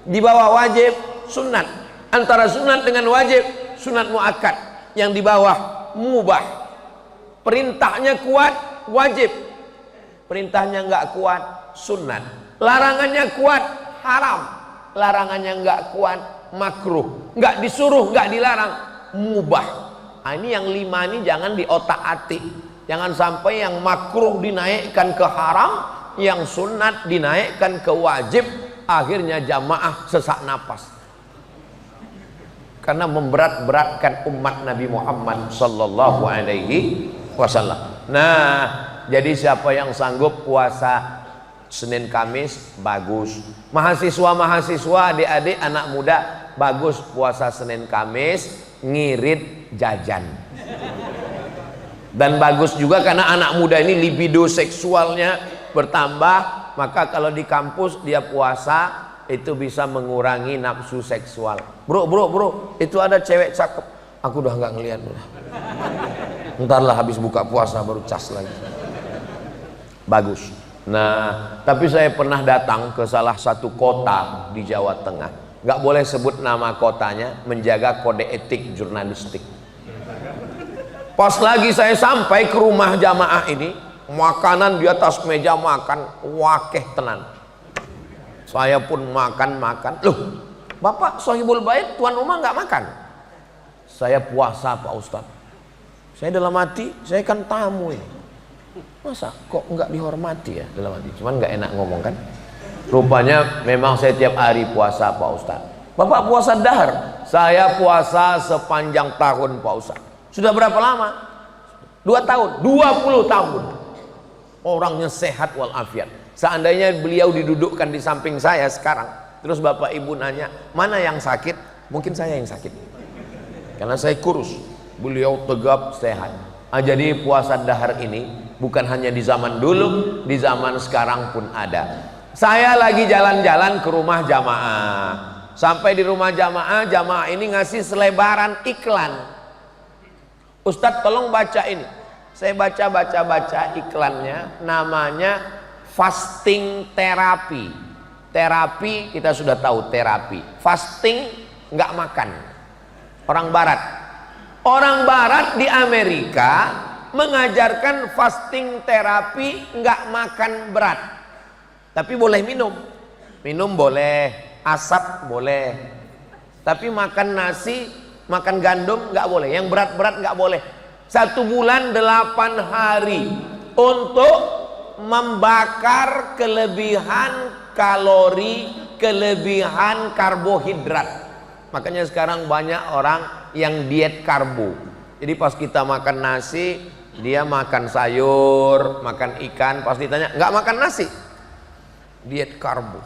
Speaker 1: di bawah wajib sunat. Antara sunat dengan wajib, sunat muakkad. Yang di bawah mubah. Perintahnya kuat, wajib. Perintahnya nggak kuat, sunat. Larangannya kuat, haram. Larangannya nggak kuat, makruh. Nggak disuruh, nggak dilarang, mubah. Nah, ini yang 5 ini jangan diotak-atik. Jangan sampai yang makruh dinaikkan ke haram, yang sunat dinaikkan ke wajib, akhirnya jamaah sesak napas. Karena memberat-beratkan umat Nabi Muhammad sallallahu alaihi wasallam. Nah, jadi siapa yang sanggup puasa Senin Kamis, bagus. Mahasiswa-mahasiswa, adik-adik, anak muda, bagus puasa Senin Kamis, ngirit jajan. Dan bagus juga karena anak muda ini libido seksualnya bertambah, maka kalau di kampus dia puasa itu bisa mengurangi nafsu seksual. Bro, itu ada cewek cakep, aku udah nggak ngeliat. Ntarlah habis buka puasa baru cas lagi. Bagus. Nah, tapi saya pernah datang ke salah satu kota di Jawa Tengah. nggak boleh sebut nama kotanya, menjaga kode etik jurnalistik. Pas lagi saya sampai ke rumah jamaah ini, makanan di atas meja makan wakeh tenan. Saya pun makan. Loh, Bapak Sohibul Bait, tuan rumah nggak makan? Saya puasa Pak Ustadz. Saya dalam hati, saya kan tamu ini. Masa kok nggak dihormati ya dalam hati? Cuman nggak enak ngomong kan. Rupanya memang saya tiap hari puasa Pak Ustadz. Bapak puasa dahar, saya puasa sepanjang tahun Pak Ustadz. Sudah berapa lama? 2 tahun, 20 tahun. Orangnya sehat walafiat. Seandainya beliau didudukkan di samping saya sekarang, terus Bapak Ibu nanya, mana yang sakit? Mungkin saya yang sakit. Karena saya kurus, beliau tegap sehat. Jadi puasa dahar ini bukan hanya di zaman dulu, di zaman sekarang pun ada. Saya lagi jalan-jalan ke rumah jamaah. Sampai di rumah jamaah ini ngasih selebaran iklan. Ustadz tolong baca ini. Saya baca iklannya, namanya fasting terapi. Terapi kita sudah tahu terapi. Fasting nggak makan. Orang barat di Amerika mengajarkan fasting terapi, nggak makan berat, tapi boleh minum boleh, asap boleh, tapi makan nasi, makan gandum nggak boleh, yang berat-berat nggak boleh. 1 bulan 8 hari untuk membakar kelebihan kalori, kelebihan karbohidrat. Makanya sekarang banyak orang yang diet karbo. Jadi pas kita makan nasi, dia makan sayur, makan ikan, pas ditanya nggak makan nasi, diet karbo.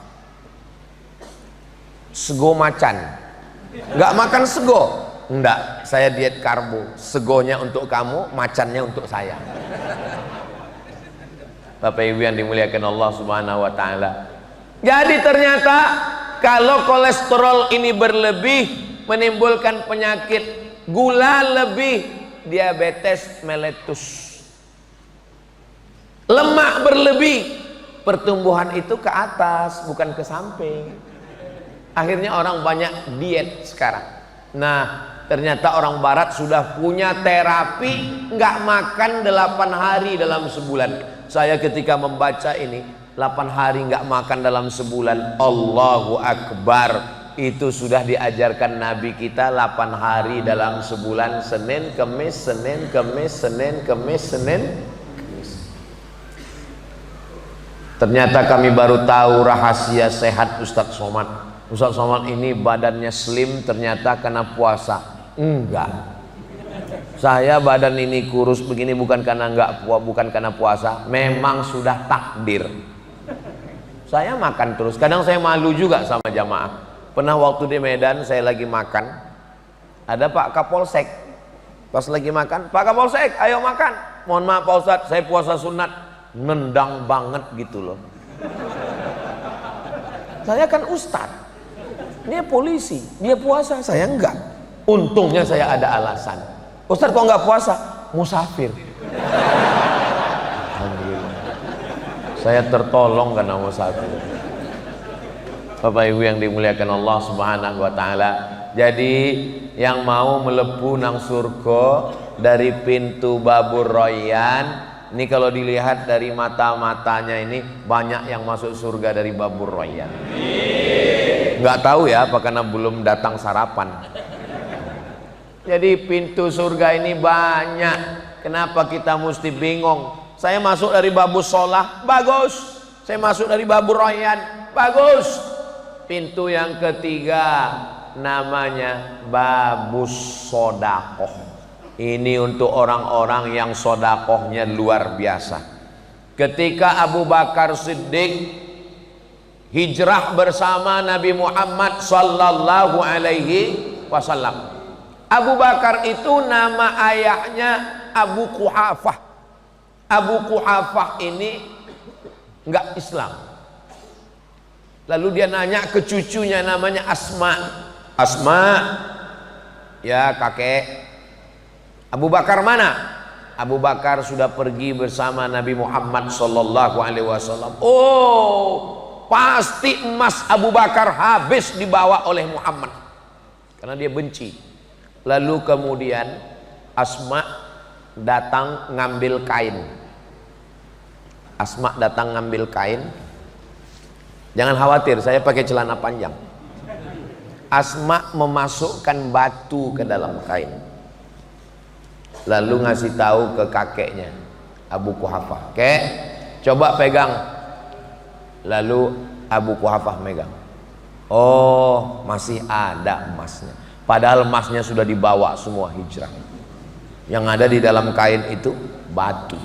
Speaker 1: Sego macan, nggak makan sego, enggak, saya diet karbo. Segonya untuk kamu, macannya untuk saya. Bapak Ibu yang dimuliakan Allah Subhanahu wa taala. Jadi ternyata kalau kolesterol ini berlebih menimbulkan penyakit gula lebih, diabetes meletus. Lemak berlebih, pertumbuhan itu ke atas bukan ke samping. Akhirnya orang banyak diet sekarang. Nah, ternyata orang barat sudah punya terapi nggak makan 8 hari dalam sebulan. Saya ketika membaca ini, 8 hari nggak makan dalam sebulan, Allahu Akbar. Itu sudah diajarkan Nabi kita 8 hari dalam sebulan, Senin, Kemis, Senin, Kemis, Senin, Kemis, Senin, Kemis. Ternyata kami baru tahu rahasia sehat Ustadz Somad. Ustadz Somad ini badannya slim ternyata karena puasa. Enggak. Saya badan ini kurus begini bukan karena puasa, memang sudah takdir. Saya makan terus, kadang saya malu juga sama jamaah. Pernah waktu di Medan saya lagi makan, ada Pak Kapolsek. Pas lagi makan, Pak Kapolsek ayo makan. Mohon maaf Pak Ustadz, saya puasa sunat. Nendang banget gitu loh. Saya kan ustadz, dia polisi, dia puasa, saya enggak. Untungnya saya ada alasan. Ustadz kok enggak puasa? Musafir. Alhamdulillah. Saya tertolong karena musafir. Bapak Ibu yang dimuliakan Allah Subhanahu wa taala. Jadi yang mau melebu nang surga dari pintu Babur Royan, ini kalau dilihat dari mata-matanya ini banyak yang masuk surga dari Babur Royan. Nggak tahu ya apa karena belum datang sarapan. Jadi pintu surga ini banyak. Kenapa kita mesti bingung? Saya masuk dari Babus Sholah, bagus. Saya masuk dari Babur Royan, bagus. Pintu yang ketiga namanya Babus Sodakoh. Ini untuk orang-orang yang sodakohnya luar biasa. Ketika Abu Bakar Siddiq hijrah bersama Nabi Muhammad sallallahu alaihi wasallam, Abu Bakar itu nama ayahnya Abu Quhafah. Abu Quhafah ini enggak Islam. Lalu dia nanya ke cucunya namanya Asma. Asma, ya kakek, Abu Bakar mana? Abu Bakar sudah pergi bersama Nabi Muhammad sallallahu alaihi wasallam. Oh, pasti emas Abu Bakar habis dibawa oleh Muhammad karena dia benci. Lalu kemudian Asma datang ngambil kain. Asma datang ngambil kain. Jangan khawatir, saya pakai celana panjang. Asma memasukkan batu ke dalam kain, lalu ngasih tahu ke kakeknya Abu Quhafah, "Kek, coba pegang." Lalu Abu Quhafah megang. Oh, masih ada emasnya. Padahal emasnya sudah dibawa semua hijrah. Yang ada di dalam kain itu batu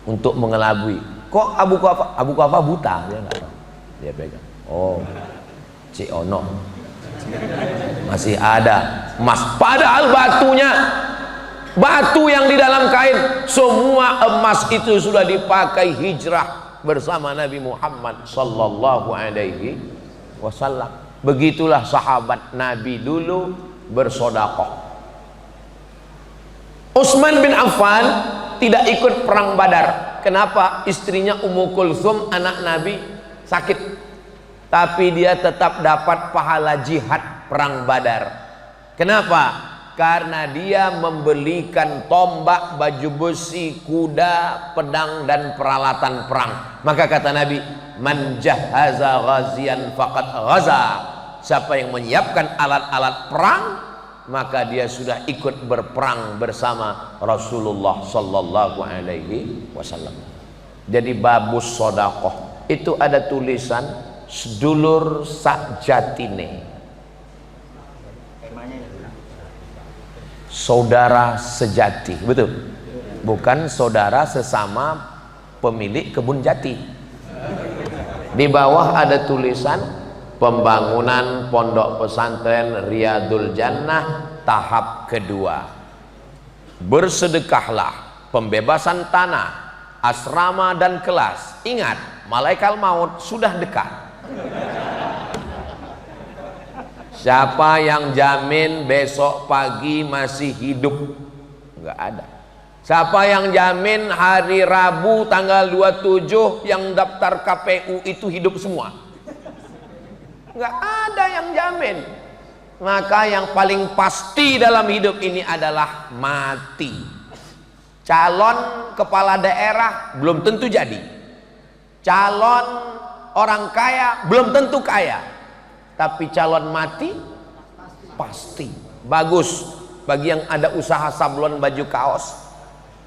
Speaker 1: untuk mengelabui. Kok Abu Quhafah buta? Dia nggak tahu. Dia pegang. Oh, Cik Ono, masih ada emas. Padahal batu yang di dalam kain, semua emas itu sudah dipakai hijrah bersama Nabi Muhammad sallallahu alaihi wasallam. Begitulah sahabat Nabi dulu bersedekah. Utsman bin Affan tidak ikut perang Badar. Kenapa? Istrinya Ummu Kulsum, anak Nabi, sakit. Tapi dia tetap dapat pahala jihad perang Badar. Kenapa? Karena dia membelikan tombak, baju besi, kuda, pedang dan peralatan perang. Maka kata Nabi, "Man jahaza ghazian faqad ghaza." Siapa yang menyiapkan alat-alat perang, maka dia sudah ikut berperang bersama Rasulullah sallallahu alaihi wasallam. Jadi babus sedekah itu ada tulisan sedulur sakjatine, saudara sejati, betul? Bukan saudara sesama pemilik kebun jati. Di bawah ada tulisan pembangunan pondok pesantren Riyadul Jannah tahap kedua. Bersedekahlah, pembebasan tanah, asrama dan kelas. Ingat, malaikat maut sudah dekat. Siapa yang jamin besok pagi masih hidup? Enggak ada. Siapa yang jamin hari Rabu tanggal 27 yang daftar KPU itu hidup semua? Enggak ada yang jamin. Maka yang paling pasti dalam hidup ini adalah mati. Calon kepala daerah belum tentu jadi. Calon orang kaya belum tentu kaya, tapi calon mati pasti. Bagus bagi yang ada usaha sablon baju kaos,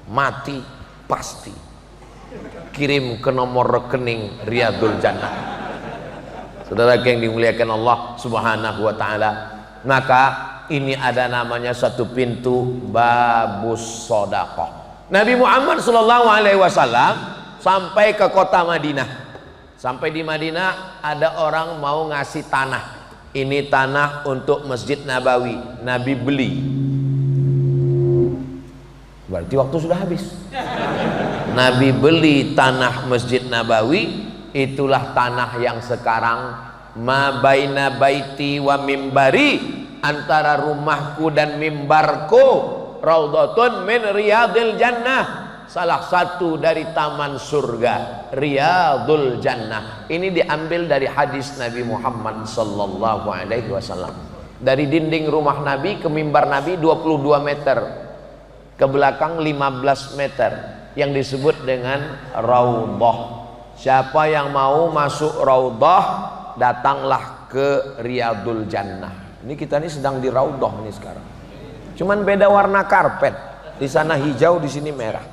Speaker 1: mati pasti. Kirim ke nomor rekening Riyadul Jannah. Saudara yang dimuliakan Allah Subhanahu wa taala, maka ini ada namanya satu pintu babus sedekah. Nabi Muhammad sallallahu alaihi wasallam sampai ke kota Madinah. Sampai di Madinah ada orang mau ngasih tanah. Ini tanah untuk Masjid Nabawi. Nabi beli. Berarti waktu sudah habis. Nabi beli tanah Masjid Nabawi. Itulah tanah yang sekarang ma baina baiti wa mimbari, antara rumahku dan mimbarku raudhatun min riyadil jannah, salah satu dari taman surga, Riyadul Jannah. Ini diambil dari hadis Nabi Muhammad sallallahu alaihi wasallam. Dari dinding rumah Nabi ke mimbar Nabi 22 meter, ke belakang 15 meter, yang disebut dengan raudhah. Siapa yang mau masuk raudhah, datanglah ke Riyadul Jannah. Ini kita ini sedang di raudhah ini sekarang. Cuman beda warna karpet. Di sana hijau, di sini merah.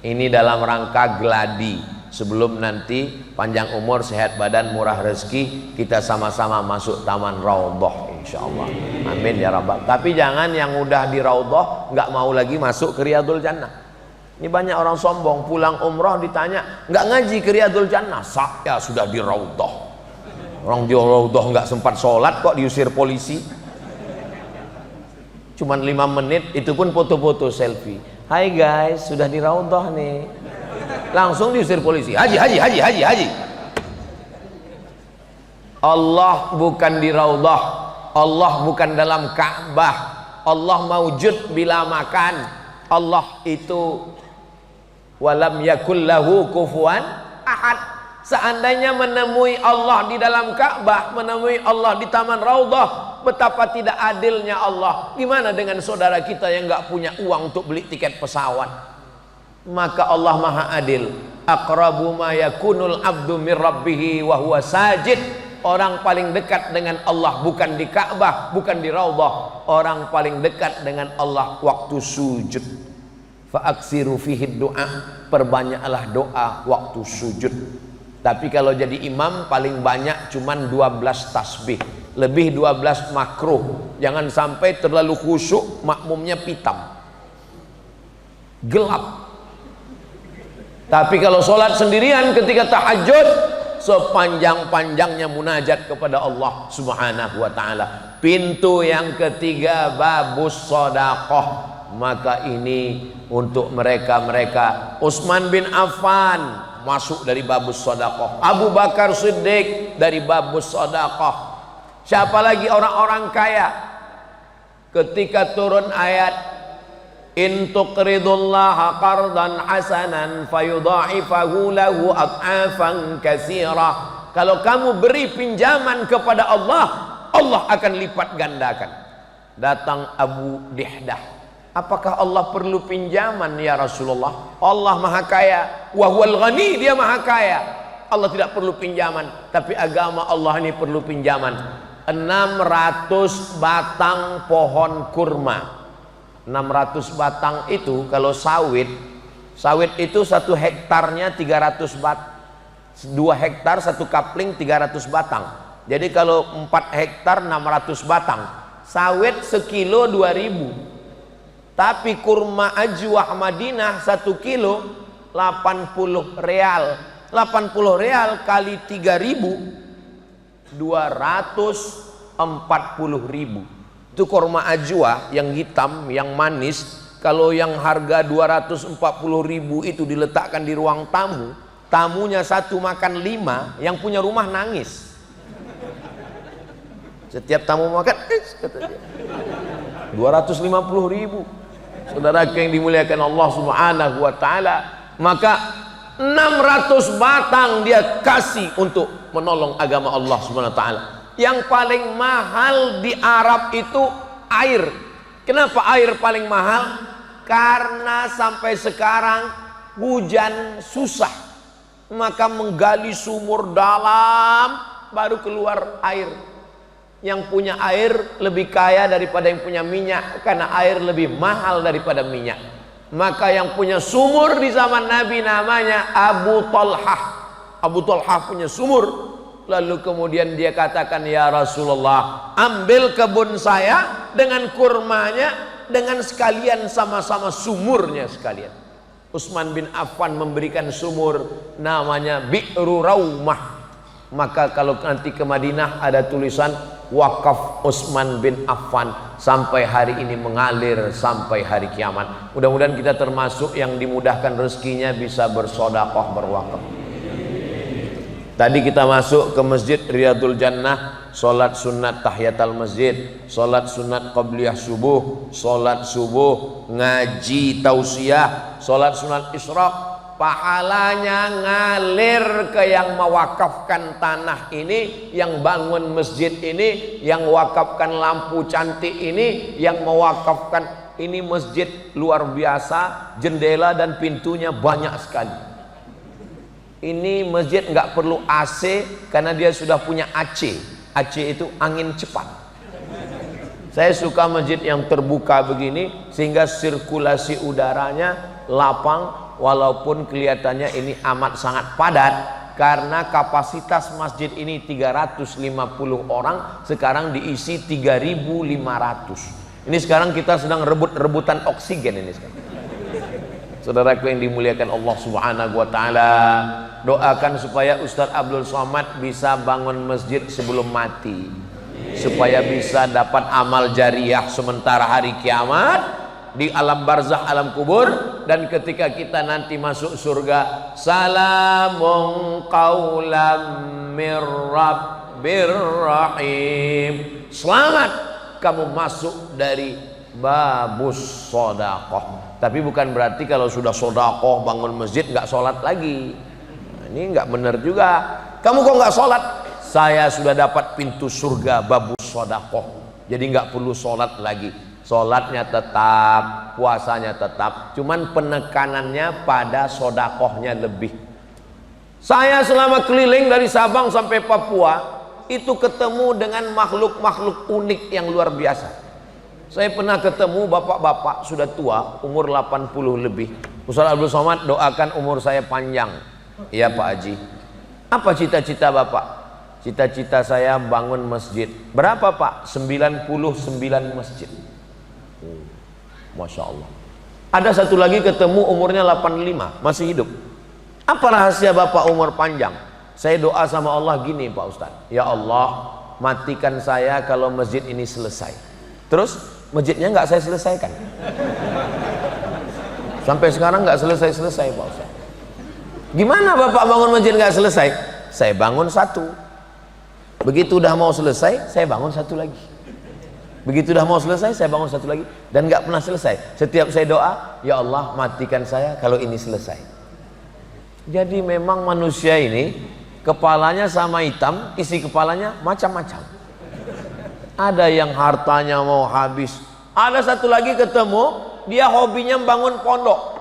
Speaker 1: Ini dalam rangka gladi, sebelum nanti panjang umur, sehat badan, murah rezeki, kita sama-sama masuk taman raudhah insyaallah. Amin ya rabbal. Tapi jangan yang udah di raudhah nggak mau lagi masuk ke Riyadul Jannah. Ini banyak orang sombong, pulang umroh ditanya, nggak ngaji ke Riyadul Jannah? Saya sudah di raudhah. Orang di raudhah nggak sempat sholat kok diusir polisi. Cuman 5 menit, itu pun foto-foto selfie. Hai guys, sudah di raudhah nih. Langsung diusir polisi. Haji. Allah bukan di raudhah. Allah bukan dalam Ka'bah. Allah maujud bila makan. Allah itu walam yakul lahu kufuwan ahad. Seandainya menemui Allah di dalam Ka'bah, menemui Allah di Taman Raudhah, betapa tidak adilnya Allah. Gimana dengan saudara kita yang nggak punya uang untuk beli tiket pesawat? Maka Allah Maha Adil. Aqrabu ma yakunul abdu min rabbih wa huwa sajid. Orang paling dekat dengan Allah bukan di Ka'bah, bukan di Raudhah. Orang paling dekat dengan Allah waktu sujud. Fa'aksiru fihi doa, perbanyaklah doa waktu sujud. Tapi kalau jadi imam paling banyak cuman 12 tasbih, lebih 12 makruh. Jangan sampai terlalu khusyuk, makmumnya pitam, gelap. Tapi kalau sholat sendirian ketika tahajud, sepanjang-panjangnya munajat kepada Allah Subhanahu wa ta'ala. Pintu yang ketiga, babus shadaqah. Maka ini untuk mereka-mereka. Utsman bin Affan masuk dari babus shadaqah, Abu Bakar Siddiq dari babus shadaqah. Siapa lagi orang-orang kaya? Ketika turun ayat in tuqridullaha qardan hasanan fayudha'ifahu lahu ad'afan katsira. Kalau kamu beri pinjaman kepada Allah, Allah akan lipat gandakan. Datang Abu Dihdah, apakah Allah perlu pinjaman ya Rasulullah? Allah Maha Kaya, wa huwal ghani, dia Maha Kaya. Allah tidak perlu pinjaman, tapi agama Allah ini perlu pinjaman. 600 batang pohon kurma. 600 batang itu kalau sawit itu 1 hektarnya 300 bat. 2 hektar 1 kapling 300 batang. Jadi kalau 4 hektar 600 batang. Sawit sekilo 2000. Tapi kurma ajwah Madinah 1 kilo 80 real. 80 real kali 3.000, 240.000. Itu kurma ajwah yang hitam, yang manis. Kalau yang harga 240.000 itu diletakkan di ruang tamu, tamunya 1 makan 5, yang punya rumah nangis. Setiap tamu makan, kata dia, 250.000. Saudara yang dimuliakan Allah Subhanahu wa ta'ala, maka 600 batang dia kasih untuk menolong agama Allah Subhanahu wa ta'ala. Yang paling mahal di Arab itu air. Kenapa air paling mahal? Karena sampai sekarang hujan susah, maka menggali sumur dalam baru keluar air. Yang punya air lebih kaya daripada yang punya minyak, karena air lebih mahal daripada minyak. Maka yang punya sumur di zaman Nabi namanya Abu Talhah. Abu Talhah punya sumur. Lalu kemudian dia katakan, ya Rasulullah, ambil kebun saya dengan kurmanya, dengan sekalian sama-sama sumurnya sekalian. Utsman bin Affan memberikan sumur namanya Bi'ru Raumah. Maka kalau nanti ke Madinah ada tulisan wakaf Utsman bin Affan, sampai hari ini mengalir sampai hari kiamat. Mudah-mudahan kita termasuk yang dimudahkan rezekinya bisa bersedekah, berwakaf. Tadi kita masuk ke Masjid Riyadul Jannah, sholat sunat tahiyatul masjid, sholat sunat qabliyah subuh, sholat subuh, ngaji tausiah, sholat sunat isyraq. Pahalanya ngalir ke yang mewakafkan tanah ini, yang bangun masjid ini, yang mewakafkan lampu cantik ini, yang mewakafkan ini masjid luar biasa, jendela dan pintunya banyak sekali. Ini masjid nggak perlu AC karena dia sudah punya AC. AC itu angin cepat. Saya suka masjid yang terbuka begini sehingga sirkulasi udaranya lapang. Walaupun kelihatannya ini amat sangat padat, karena kapasitas masjid ini 350 orang, sekarang diisi 3.500. Ini sekarang kita sedang rebut-rebutan oksigen ini sekarang. Saudaraku yang dimuliakan Allah Subhanahu wa ta'ala, doakan supaya Ustadz Abdul Somad bisa bangun masjid sebelum mati, supaya bisa dapat amal jariah sementara hari kiamat, di alam barzakh, alam kubur, dan ketika kita nanti masuk surga, salamun qaulam mir rabbir rahim. Selamat kamu masuk dari babus shadaqah. Tapi bukan berarti kalau sudah shadaqah bangun masjid nggak sholat lagi. Nah, ini nggak benar juga. Kamu kok nggak sholat? Saya sudah dapat pintu surga babu sodakoh, jadi nggak perlu sholat lagi. Sholatnya tetap, puasanya tetap, cuman penekanannya pada sodakohnya lebih. Saya selama keliling dari Sabang sampai Papua itu ketemu dengan makhluk-makhluk unik yang luar biasa. Saya pernah ketemu bapak-bapak sudah tua, umur 80 lebih. Ustaz Abdul Somad, doakan umur saya panjang. Iya Pak Haji. Apa cita-cita bapak? Cita-cita saya bangun masjid. Berapa Pak? 99 masjid. Masya Allah. Ada satu lagi ketemu umurnya 85, masih hidup. Apa rahasia bapak umur panjang? Saya doa sama Allah gini Pak Ustadz, ya Allah matikan saya kalau masjid ini selesai. Terus masjidnya nggak saya selesaikan. Sampai sekarang nggak selesai-selesai Pak Ustadz. Gimana bapak bangun masjid nggak selesai? Saya bangun satu. Begitu udah mau selesai, saya bangun satu lagi. Begitu udah mau selesai, saya bangun satu lagi. Dan nggak pernah selesai. Setiap saya doa, ya Allah matikan saya kalau ini selesai. Jadi memang manusia ini kepalanya sama hitam, isi kepalanya macam-macam. Ada yang hartanya mau habis. Ada satu lagi ketemu, dia hobinya bangun pondok.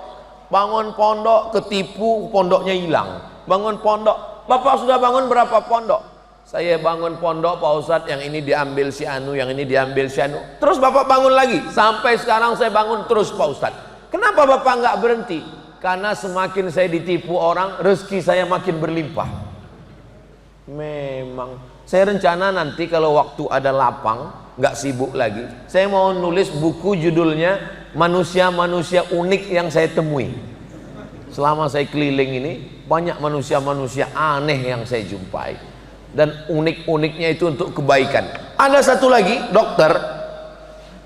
Speaker 1: Bangun pondok, ketipu, pondoknya hilang. Bangun pondok, bapak sudah bangun berapa pondok? Saya bangun pondok Pak Ustadz, yang ini diambil si Anu, yang ini diambil si Anu. Terus bapak bangun lagi, sampai sekarang saya bangun terus Pak Ustadz. Kenapa bapak nggak berhenti? Karena semakin saya ditipu orang, rezeki saya makin berlimpah. Memang saya rencana nanti kalau waktu ada lapang, nggak sibuk lagi, saya mau nulis buku judulnya Manusia-manusia unik yang saya temui. Selama saya keliling ini, banyak manusia-manusia aneh yang saya jumpai, dan unik-uniknya itu untuk kebaikan. Ada satu lagi dokter,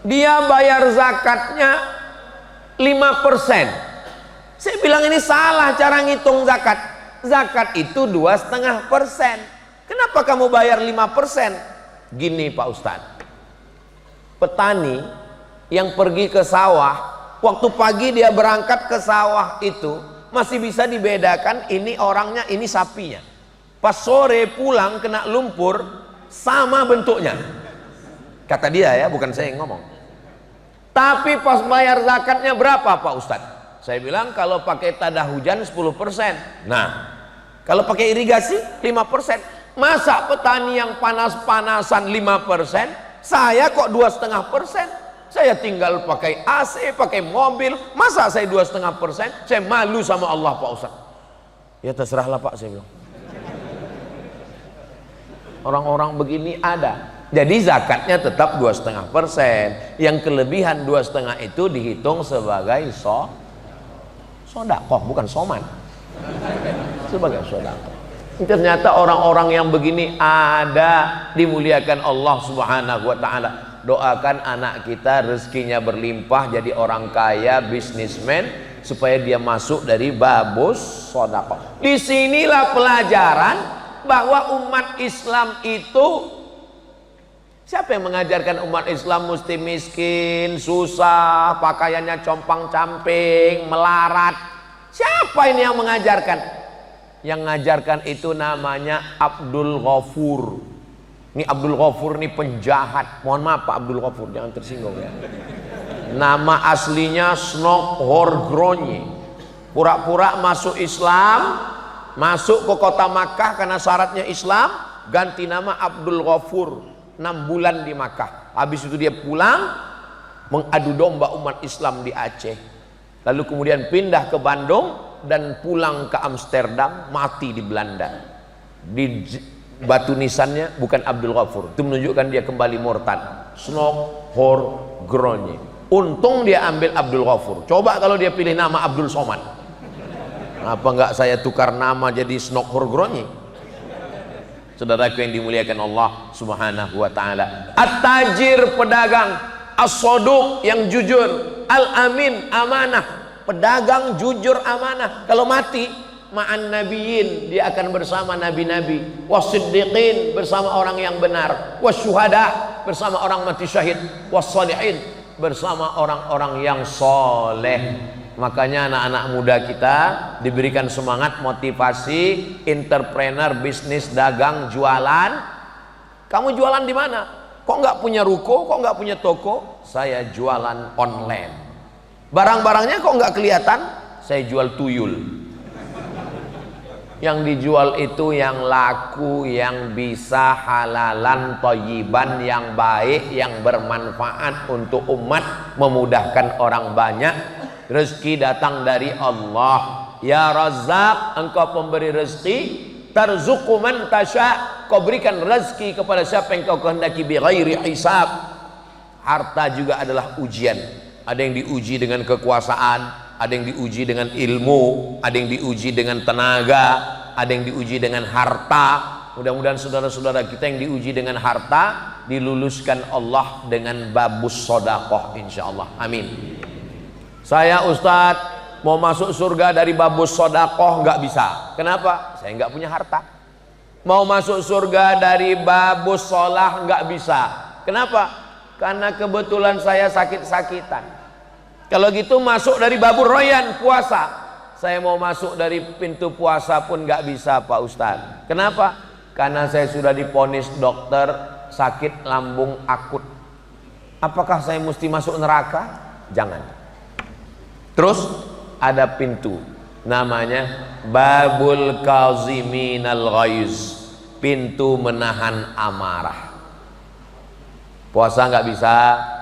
Speaker 1: dia bayar zakatnya 5%. Saya bilang ini salah cara ngitung zakat. Zakat itu 2,5%. Kenapa kamu bayar 5%? Gini Pak Ustadz, petani yang pergi ke sawah, waktu pagi dia berangkat ke sawah itu masih bisa dibedakan ini orangnya, ini sapinya. Pas sore pulang kena lumpur, sama bentuknya. Kata dia ya, bukan saya yang ngomong. Tapi pas bayar zakatnya berapa Pak Ustadz? Saya bilang kalau pakai tada hujan 10%. Nah, kalau pakai irigasi 5%. Masa petani yang panas-panasan 5%, saya kok 2,5%? Saya tinggal pakai AC, pakai mobil, masa saya 2,5%? Saya malu sama Allah Pak Ustadz. Ya terserahlah Pak, saya bilang. Orang-orang begini ada. Jadi zakatnya tetap 2,5%. Yang kelebihan 2,5% itu dihitung sebagai sodakoh, bukan soman. Sebagai sodakoh. Ternyata orang-orang yang begini ada, dimuliakan Allah Subhanahu wa Ta'ala. Doakan anak kita rezekinya berlimpah, jadi orang kaya, bisnismen, supaya dia masuk dari babus sodakoh. Disinilah pelajaran bahwa umat Islam itu, siapa yang mengajarkan umat Islam mesti miskin, susah, pakaiannya compang-camping, melarat? Siapa ini yang mengajarkan? Yang mengajarkan itu namanya Abdul Ghafur. Ini Abdul Ghafur ini penjahat. Mohon maaf Pak Abdul Ghafur, jangan tersinggung ya. Nama aslinya Snok Horgronyi. Pura-pura masuk Islam, masuk ke kota Makkah karena syaratnya Islam, ganti nama Abdul Ghafur. 6 bulan di Makkah. Habis itu dia pulang mengadu domba umat Islam di Aceh. Lalu kemudian pindah ke Bandung dan pulang ke Amsterdam, mati di Belanda. Di batu nisannya bukan Abdul Ghafur. Itu menunjukkan dia kembali murtad. Snok Horgronyi. Untung dia ambil Abdul Ghafur. Coba kalau dia pilih nama Abdul Somad. Apa enggak saya tukar nama jadi Snok Horgronyi? Saudaraku yang dimuliakan Allah Subhanahu wa Ta'ala. At-tajir, pedagang, as-soduq, yang jujur, al-amin, amanah. Pedagang jujur amanah, kalau mati ma'an nabiyyin, dia akan bersama nabi-nabi, wasiddiqin, bersama orang yang benar, wasyuhada, bersama orang mati syahid, wassalihin, bersama orang-orang yang soleh. Makanya anak-anak muda kita diberikan semangat, motivasi, entrepreneur, bisnis, dagang, jualan. Kamu jualan di mana? Kok nggak punya ruko? Kok nggak punya toko? Saya jualan online. Barang-barangnya kok nggak kelihatan? Saya jual tuyul. Yang dijual itu yang laku, yang bisa halalan, thayyiban, yang baik, yang bermanfaat untuk umat, memudahkan orang banyak. Rezeki datang dari Allah. Ya Razzaq, engkau pemberi rezeki. Tarzuqu man tasya, kau berikan rezeki kepada siapa yang kau kehendaki bighairi hisab. Harta juga adalah ujian. Ada yang diuji dengan kekuasaan, ada yang diuji dengan ilmu, ada yang diuji dengan tenaga, ada yang diuji dengan harta. Mudah-mudahan saudara-saudara kita yang diuji dengan harta diluluskan Allah dengan babus sodakoh, insyaallah. Amin. Saya Ustadz mau masuk surga dari babus sodakoh nggak bisa. Kenapa? Saya nggak punya harta. Mau masuk surga dari babus sholah nggak bisa. Kenapa? Karena kebetulan saya sakit-sakitan. Kalau gitu masuk dari babur royan, puasa. Saya mau masuk dari pintu puasa pun nggak bisa Pak Ustadz. Kenapa? Karena saya sudah diponis dokter sakit lambung akut. Apakah saya mesti masuk neraka? Jangan. Terus ada pintu namanya babul kaziminal ghaiz, pintu menahan amarah. Puasa nggak bisa,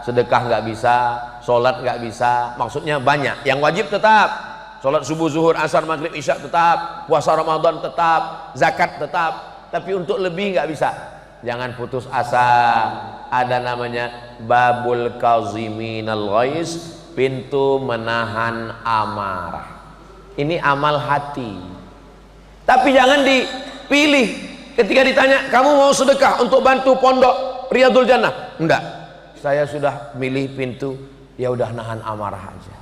Speaker 1: sedekah nggak bisa, sholat nggak bisa. Maksudnya banyak. Yang wajib tetap, sholat subuh, zuhur, asar, maghrib, isya tetap, puasa Ramadan tetap, zakat tetap. Tapi untuk lebih nggak bisa. Jangan putus asa. Ada namanya babul kaziminal ghaiz, pintu menahan amarah. Ini amal hati. Tapi jangan dipilih. Ketika ditanya, kamu mau sedekah untuk bantu pondok Riyadul Jannah? Enggak. Saya sudah milih pintu, ya udah nahan amarah aja.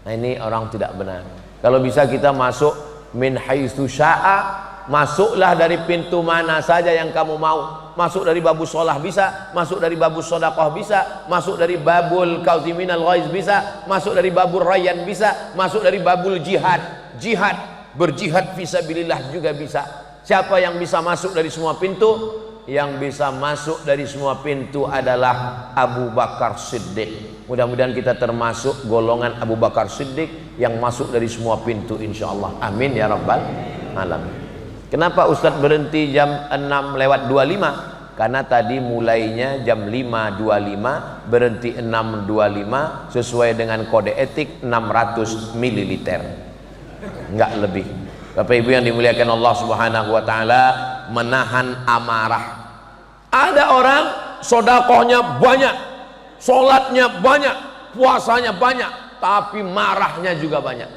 Speaker 1: Nah, ini orang tidak benar. Kalau bisa kita masuk min haitsu syaa, masuklah dari pintu mana saja yang kamu mau. Masuk dari babus sholah bisa, masuk dari babus sodakoh bisa, masuk dari babul kauziminal ghaiz bisa, masuk dari babul rayyan bisa, masuk dari babul jihad. Jihad, berjihad fisabilillah juga bisa. Siapa yang bisa masuk dari semua pintu? Yang bisa masuk dari semua pintu adalah Abu Bakar Siddiq. Mudah-mudahan kita termasuk golongan Abu Bakar Siddiq yang masuk dari semua pintu, insyaallah. Amin ya rabbal alamin. Kenapa Ustadz berhenti jam 6:25? Karena tadi mulainya jam 5.25, berhenti 6.25, sesuai dengan kode etik 600 ml, enggak lebih. Bapak Ibu yang dimuliakan Allah Subhanahu wa taala, menahan amarah. Ada orang sodakohnya banyak, sholatnya banyak, puasanya banyak, tapi marahnya juga banyak.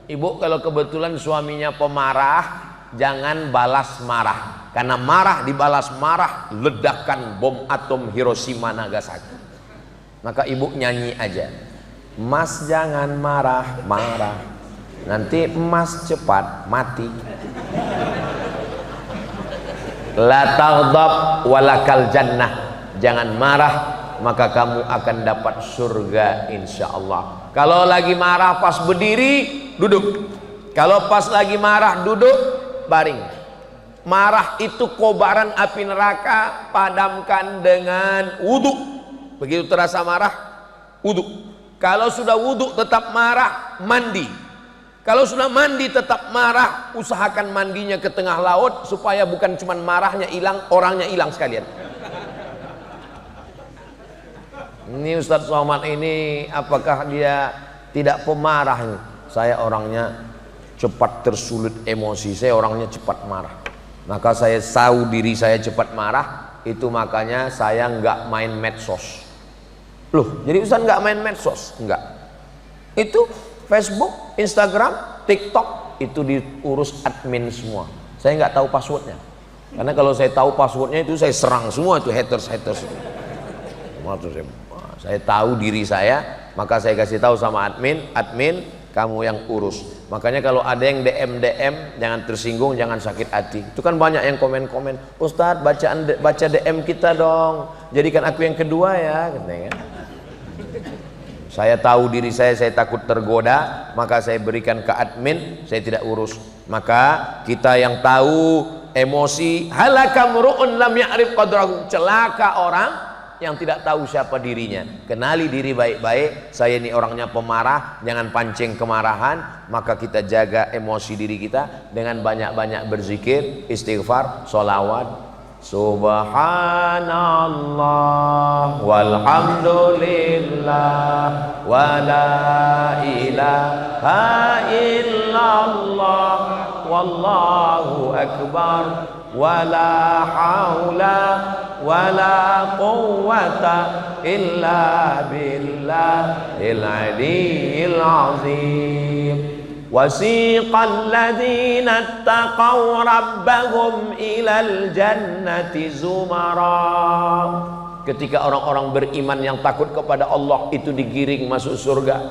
Speaker 1: Ibu kalau kebetulan suaminya pemarah, jangan balas marah. Karena marah dibalas marah, ledakan bom atom Hiroshima Nagasaki. Maka ibu nyanyi aja, Mas jangan marah-marah, nanti emas cepat mati. La taghdab walakal jannah, jangan marah maka kamu akan dapat surga insyaallah. Kalau lagi marah pas berdiri duduk, kalau pas lagi marah duduk baring. Marah itu kobaran api neraka, padamkan dengan wudhu. Begitu terasa marah, wudhu. Kalau sudah wudhu tetap marah, mandi. Kalau sudah mandi tetap marah, usahakan mandinya ke tengah laut supaya bukan cuma marahnya hilang, orangnya hilang sekalian. Ini Ustadz Somad ini apakah dia tidak pemarah ini? Saya orangnya cepat tersulut emosi, saya orangnya cepat marah. Maka saya tahu diri saya cepat marah, itu makanya saya nggak main medsos. Loh, jadi Ustadz nggak main medsos? Enggak. Itu Facebook, Instagram, TikTok itu diurus admin semua. Saya nggak tahu passwordnya, karena kalau saya tahu passwordnya itu saya serang semua itu haters. Saya tahu diri saya, maka saya kasih tahu sama admin kamu yang urus. Makanya kalau ada yang DM jangan tersinggung, jangan sakit hati. Itu kan banyak yang komen Ustadz baca DM kita dong, jadikan aku yang kedua ya, katanya. Saya tahu diri saya takut tergoda, maka saya berikan ke admin, saya tidak urus. Maka kita yang tahu emosi, halaka mru'un lam ya'rif qadrahu, celaka orang yang tidak tahu siapa dirinya. Kenali diri baik-baik. Saya ini orangnya pemarah, jangan pancing kemarahan. Maka kita jaga emosi diri kita dengan banyak-banyak berzikir, istighfar, sholawat. Subhanallah walhamdulillah wa la ilaha illallah wallahu akbar wa la haula wa la quwwata illa billahil aliyyil azim. Wasiqal ladzina ittaqaw rabbahum ilal jannati zumara. Ketika orang-orang beriman yang takut kepada Allah itu digiring masuk surga.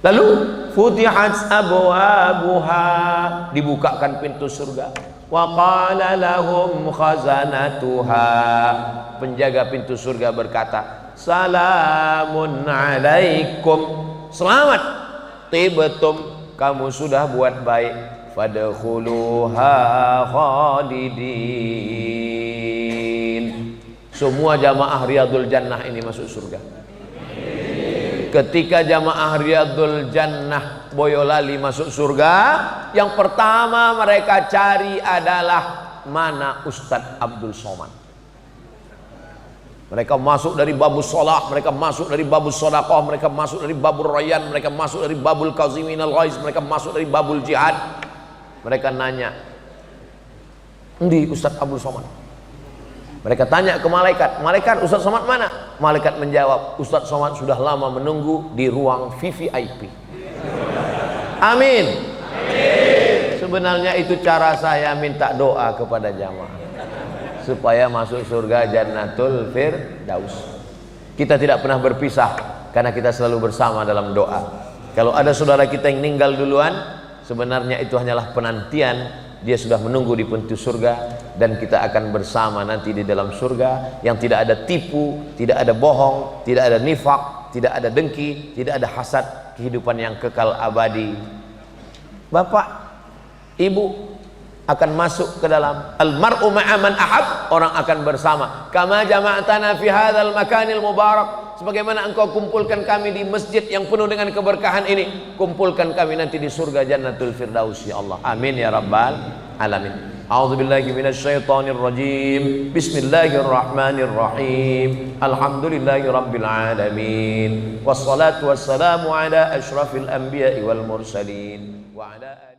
Speaker 1: Lalu futihat abwabuha, dibukakan pintu surga. Wa qala lahum khazanatuha, penjaga pintu surga berkata, salamun alaikum, selamat, tibtum, kamu sudah buat baik, fadkhuluha khalidin. Semua jamaah Riyadul Jannah ini masuk surga. Ketika jamaah Riyadul Jannah Boyolali masuk surga, yang pertama mereka cari adalah mana Ustadz Abdul Somad. Mereka masuk dari babus sholah, mereka masuk dari babus sodaqah, mereka masuk dari babul rayyan, mereka masuk dari babul kaziminal ghaiz, mereka masuk dari babul jihad. Mereka nanya, "Endi Ustadz Abdul Somad?" Mereka tanya ke malaikat, "Malaikat, Ustadz Somad mana?" Malaikat menjawab, "Ustadz Somad sudah lama menunggu di ruang VVIP." Amin. Amin. Sebenarnya itu cara saya minta doa kepada jamaah supaya masuk surga Jannatul Firdaus. Kita tidak pernah berpisah karena kita selalu bersama dalam doa. Kalau ada saudara kita yang meninggal duluan, sebenarnya itu hanyalah penantian. Dia sudah menunggu di pintu surga dan kita akan bersama nanti di dalam surga yang tidak ada tipu, tidak ada bohong, tidak ada nifak, tidak ada dengki, tidak ada hasad, kehidupan yang kekal abadi. Bapak, Ibu akan masuk ke dalam almar'u ma'a man ahab, orang akan bersama. Kama jama'tana fi hadzal makanil mubarak, sebagaimana engkau kumpulkan kami di masjid yang penuh dengan keberkahan ini, kumpulkan kami nanti di surga Jannatul Firdaus ya Allah. Amin ya rabbal alamin. A'udzubillahi minasyaitonir rajim. Bismillahirrahmanirrahim. Alhamdulillahi rabbil alamin. Wassalatu wassalamu ala asyrafil anbiya'i wal mursalin wa ala